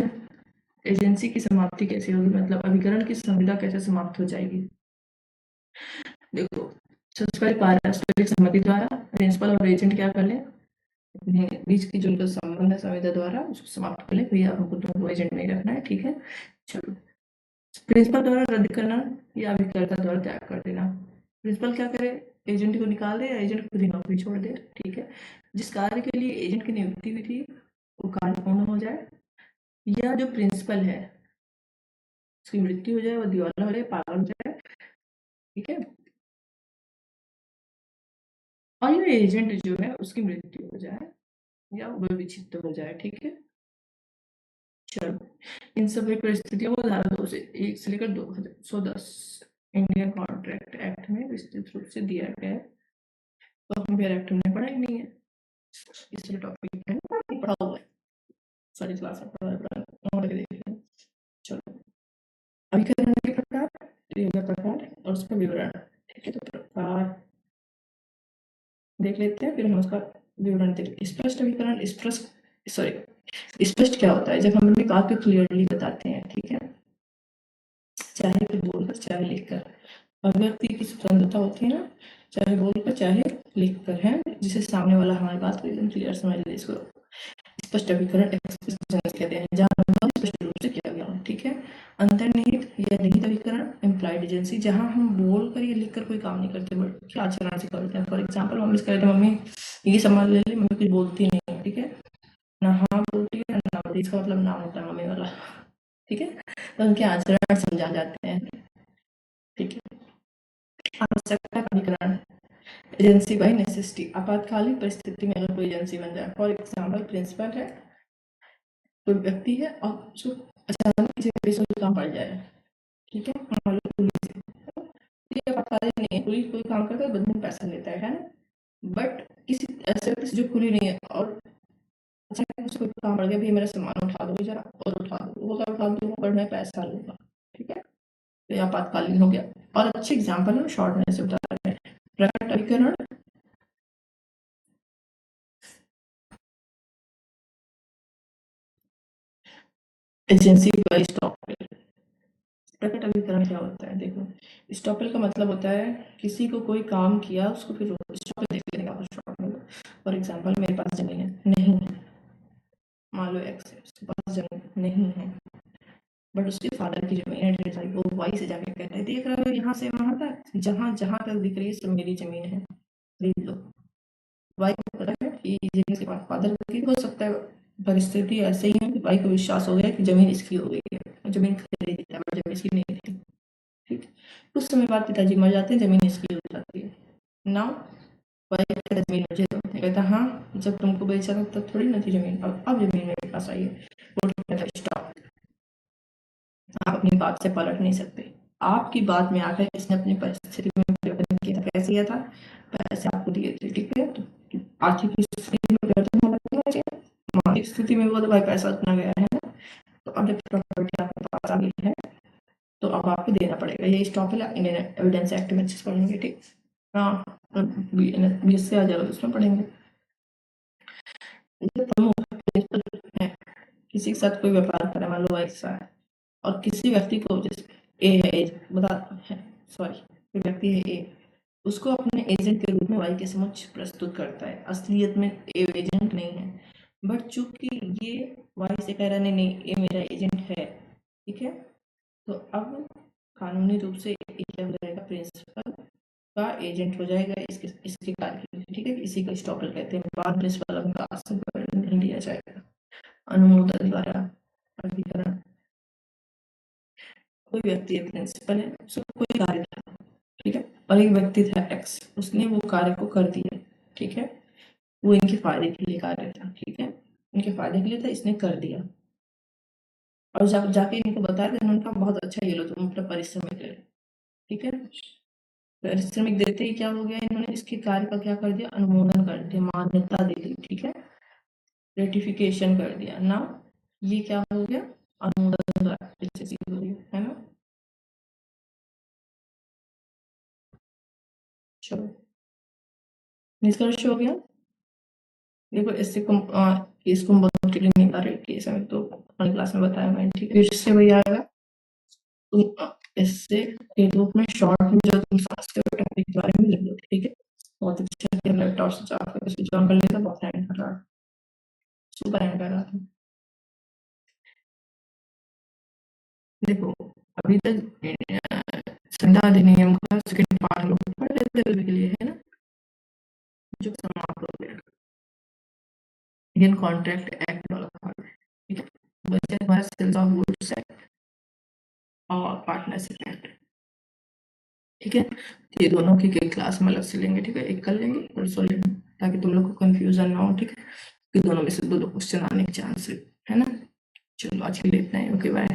एजेंसी की समाप्ति कैसे होगी, मतलब अभिकरण की संविदा कैसे समाप्त हो जाएगी। देखो सबसे पहले पारस्परिक सहमति द्वारा प्रिंसिपल और एजेंट क्या कर ले बीच की जो उनका संबंध है संविदा द्वारा उसको समाप्त कर लें। भैया हमको तुमको एजेंट नहीं रखना है, ठीक है। चलो, प्रिंसिपल द्वारा रद्द करना या अभिकर्ता द्वारा त्याग कर देना। प्रिंसिपल क्या करे, एजेंट को निकाल दे या एजेंट खुद ही नौकरी छोड़ दे, ठीक है। जिस कार्य के लिए एजेंट की नियुक्ति हुई थी वो कार्य पूर्ण हो जाए, या जो प्रिंसिपल है उसकी मृत्यु हो जाए, वो दिवाला हो जाए, पागल हो जाए, ठीक है। और ये एजेंट जो है उसकी मृत्यु हो जाए या वो विच्छिन्न हो जाए, ठीक है। चलो, इन सभी परिस्थितियों को धारा 2 से 1 से लेकर 210 इंडियन कॉन्ट्रैक्ट एक्ट में विस्तृत रूप से दिया गया है। तो हम फिर एक्ट में पढ़ा ही नहीं है, इसलिए टॉपिक है पढ़ा हुआ है, सारी क्लास में पढ़ा और देख लें। चलो, अभिकरण के प्रकार, प्रकार और उसका विवरण, ठीक है। तो प्रकार देख लेते हैं, फिर हम उसका विवरण देखेंगे। स्पष्ट अभिकरण, स्पष्ट क्या होता है, जब हम अपनी बात को क्लियरली बताते हैं, ठीक है, चाहे फिर बोलकर चाहे लिखकर। अभिव्यक्ति की स्वतंत्रता होती है ना, चाहे बोलकर चाहे लिखकर, है, जिसे सामने वाला हमारी बात को एकदम क्लियर समझ ले। इसको स्पष्ट अभिकरण कहते हैं, जहाँ स्पष्ट रूप से किया गया हो, ठीक है। अंतर्निहित या निहित अभिकरण, इम्प्लाइड एजेंसी, जहाँ हम बोलकर या लिखकर कोई काम नहीं करते बट क्या आचरण से करते हैं। फॉर एग्जाम्पल मम्मी से कहते हैं मम्मी ये सामान ले ले, मम्मी कुछ बोलती नहीं है, ठीक है, ना हाँ बोलती है ना बोलती, इसका मतलब ना होता है मम्मी वाला, ठीक है। तो उनके आचरण समझा जाते हैं, ठीक है। आवश्यकता का अभिकरण, एजेंसी बाई नेसेसिटी, आपातकालीन परिस्थिति में अगर कोई एजेंसी बन जाए। फॉर एग्जाम्पल प्रिंसिपल है, कोई व्यक्ति है और उसको अचानक किसी वजह से काम पड़ जाए, ठीक है, मान लो पुलिस है, ये आपातकालीन नहीं है, पुलिस कोई काम करता है बदले में पैसा लेता है ना, बट किसी ऐसे व्यक्ति से जो खुली नहीं है और अचानक उसको काम पड़ गया, भाई मेरा सामान उठा दो जरा, और उठा दो, वो क्या उठा दूंगा पर मैं पैसा लूंगा, ठीक है। तो ये आपातकालीन हो गया। और अच्छे एग्जाम्पल है, शॉर्ट में से बता रहे हैं। प्रकट अभिकरण, एजेंसी बाई स्टॉप। प्रकट अभिकरण क्या होता है, देखो, स्टॉपल का मतलब होता है किसी को कोई काम किया उसको फिर स्टॉपल देख लेने का शॉर्ट में। फॉर एग्जाम्पल मेरे पास जमीन है, नहीं है, मान लो एक्स है, उसके पास जमीन नहीं है, बट उसके फादर की जमीन है ढेर सारी, वो वाई से जाके कहता है देख रहे हो यहाँ से वहां तक, जहां जहां तक दिख रही है सब मेरी जमीन है, खरीद लो। वाई को पता है कि जमीन के पास फादर की हो सकता है, परिस्थिति ऐसे ही है कि वाई को विश्वास हो गया कि जमीन इसकी हो गई है, जमीन खरीद लेता है, बट जमीन इसकी नहीं थी, ठीक। कुछ समय बाद पिताजी मर जाते हैं, जमीन इसकी हो जाती है। नाउ वाई कहता है जमीन मुझे दो, कहता हाँ जब तुमको बेचा था तब थोड़ी ना थी जमीन, अब जमीन मेरे पास आई है। वो कहता है स्टॉप, आप अपनी बात से पलट नहीं सकते। आपकी बात में आकर इसने अपनी परिस्थिति में परिवर्तन किया था, कैसे किया था, पैसे आपको दिए थे, ठीक है, तो आर्थिक स्थिति में परिवर्तन होना चाहिए, मानसिक स्थिति में वो तो भाई पैसा उतना गया है ना, तो अब जब प्रॉपर्टी आपके पास आ गई है तो अब आपको देना पड़ेगा। ये स्टॉप है, इंडियन एविडेंस एक्ट में पढ़ेंगे, ठीक। हाँ, बीएस से आ जाएगा उसमें पढ़ेंगे। प्रमुख है, किसी के साथ कोई व्यापार करे, मान लो ऐसा है, और किसी व्यक्ति को जैसे ए है, बता है, सॉरी, कोई व्यक्ति है ए, उसको अपने एजेंट के रूप में वाई के समक्ष प्रस्तुत करता है, असलियत में ए एजेंट नहीं है, बट चूंकि ये वाई से कह रहा नहीं नहीं ये मेरा एजेंट है, ठीक है, तो अब कानूनी रूप से ये क्या हो जाएगा, प्रिंसिपल का एजेंट हो जाएगा इसके इसके कार्य के लिए, ठीक है। इसी को स्टॉपल कहते हैं। बाद प्रिंसिपल का नहीं लिया जाएगा। अनुमोदन द्वारा अभिकरण, कोई व्यक्ति है प्रिंसिपल है, उसको कोई कार्य था, ठीक है, और एक व्यक्ति था एक्स, उसने वो कार्य को कर दिया, ठीक है, वो इनके फायदे के लिए कार्य था, ठीक है, इनके फायदे के लिए था, इसने कर दिया, और जब जाके इनको बताया तो इन्होंने कहा बहुत अच्छा, ये लो तुम अपना परिश्रमिक ले, ठीक है। परिश्रमिक देते ही क्या हो गया, इन्होंने इसके कार्य का क्या कर दिया, अनुमोदन कर दिया, मान्यता दे दी, ठीक है, रेटिफिकेशन कर दिया ना, ये क्या हो गया, अनुमोदन हो गया, है ना। चलो, निष्कर्ष हो गया। देखो इसको बहुत क्लियर नहीं कर रही कि इसमें तो अपनी क्लास में बताया मैंने, ठीक है, इससे वही आएगा, तुम इससे के रूप में शॉर्ट में जो तुम समझते हो टॉपिक के बारे में लिख लो, ठीक है। बहुत अच्छा लैपटॉप से जाकर कर लेता, बहुत सुपर एंड कर रहा था। देखो अभी तक संविधा अधिनियम का सेकंड पार्ट लोग पढ़ रहे थे अभी के लिए, है ना, जो समाप्त हो गया। इंडियन कॉन्ट्रैक्ट एक्ट वाला पार्ट, ठीक है, बच्चे हमारा सेल्स ऑफ गुड्स एक्ट और पार्टनरशिप एक्ट, ठीक है। ये दोनों की क्लास में अलग से लेंगे, ठीक है, एक कल लेंगे परसों लेंगे, ताकि तुम लोग को कंफ्यूजन ना हो, ठीक है, कि दोनों में से दो क्वेश्चन आने के चांस है ना। चलो आज के लिए इतना ही, ओके बाय।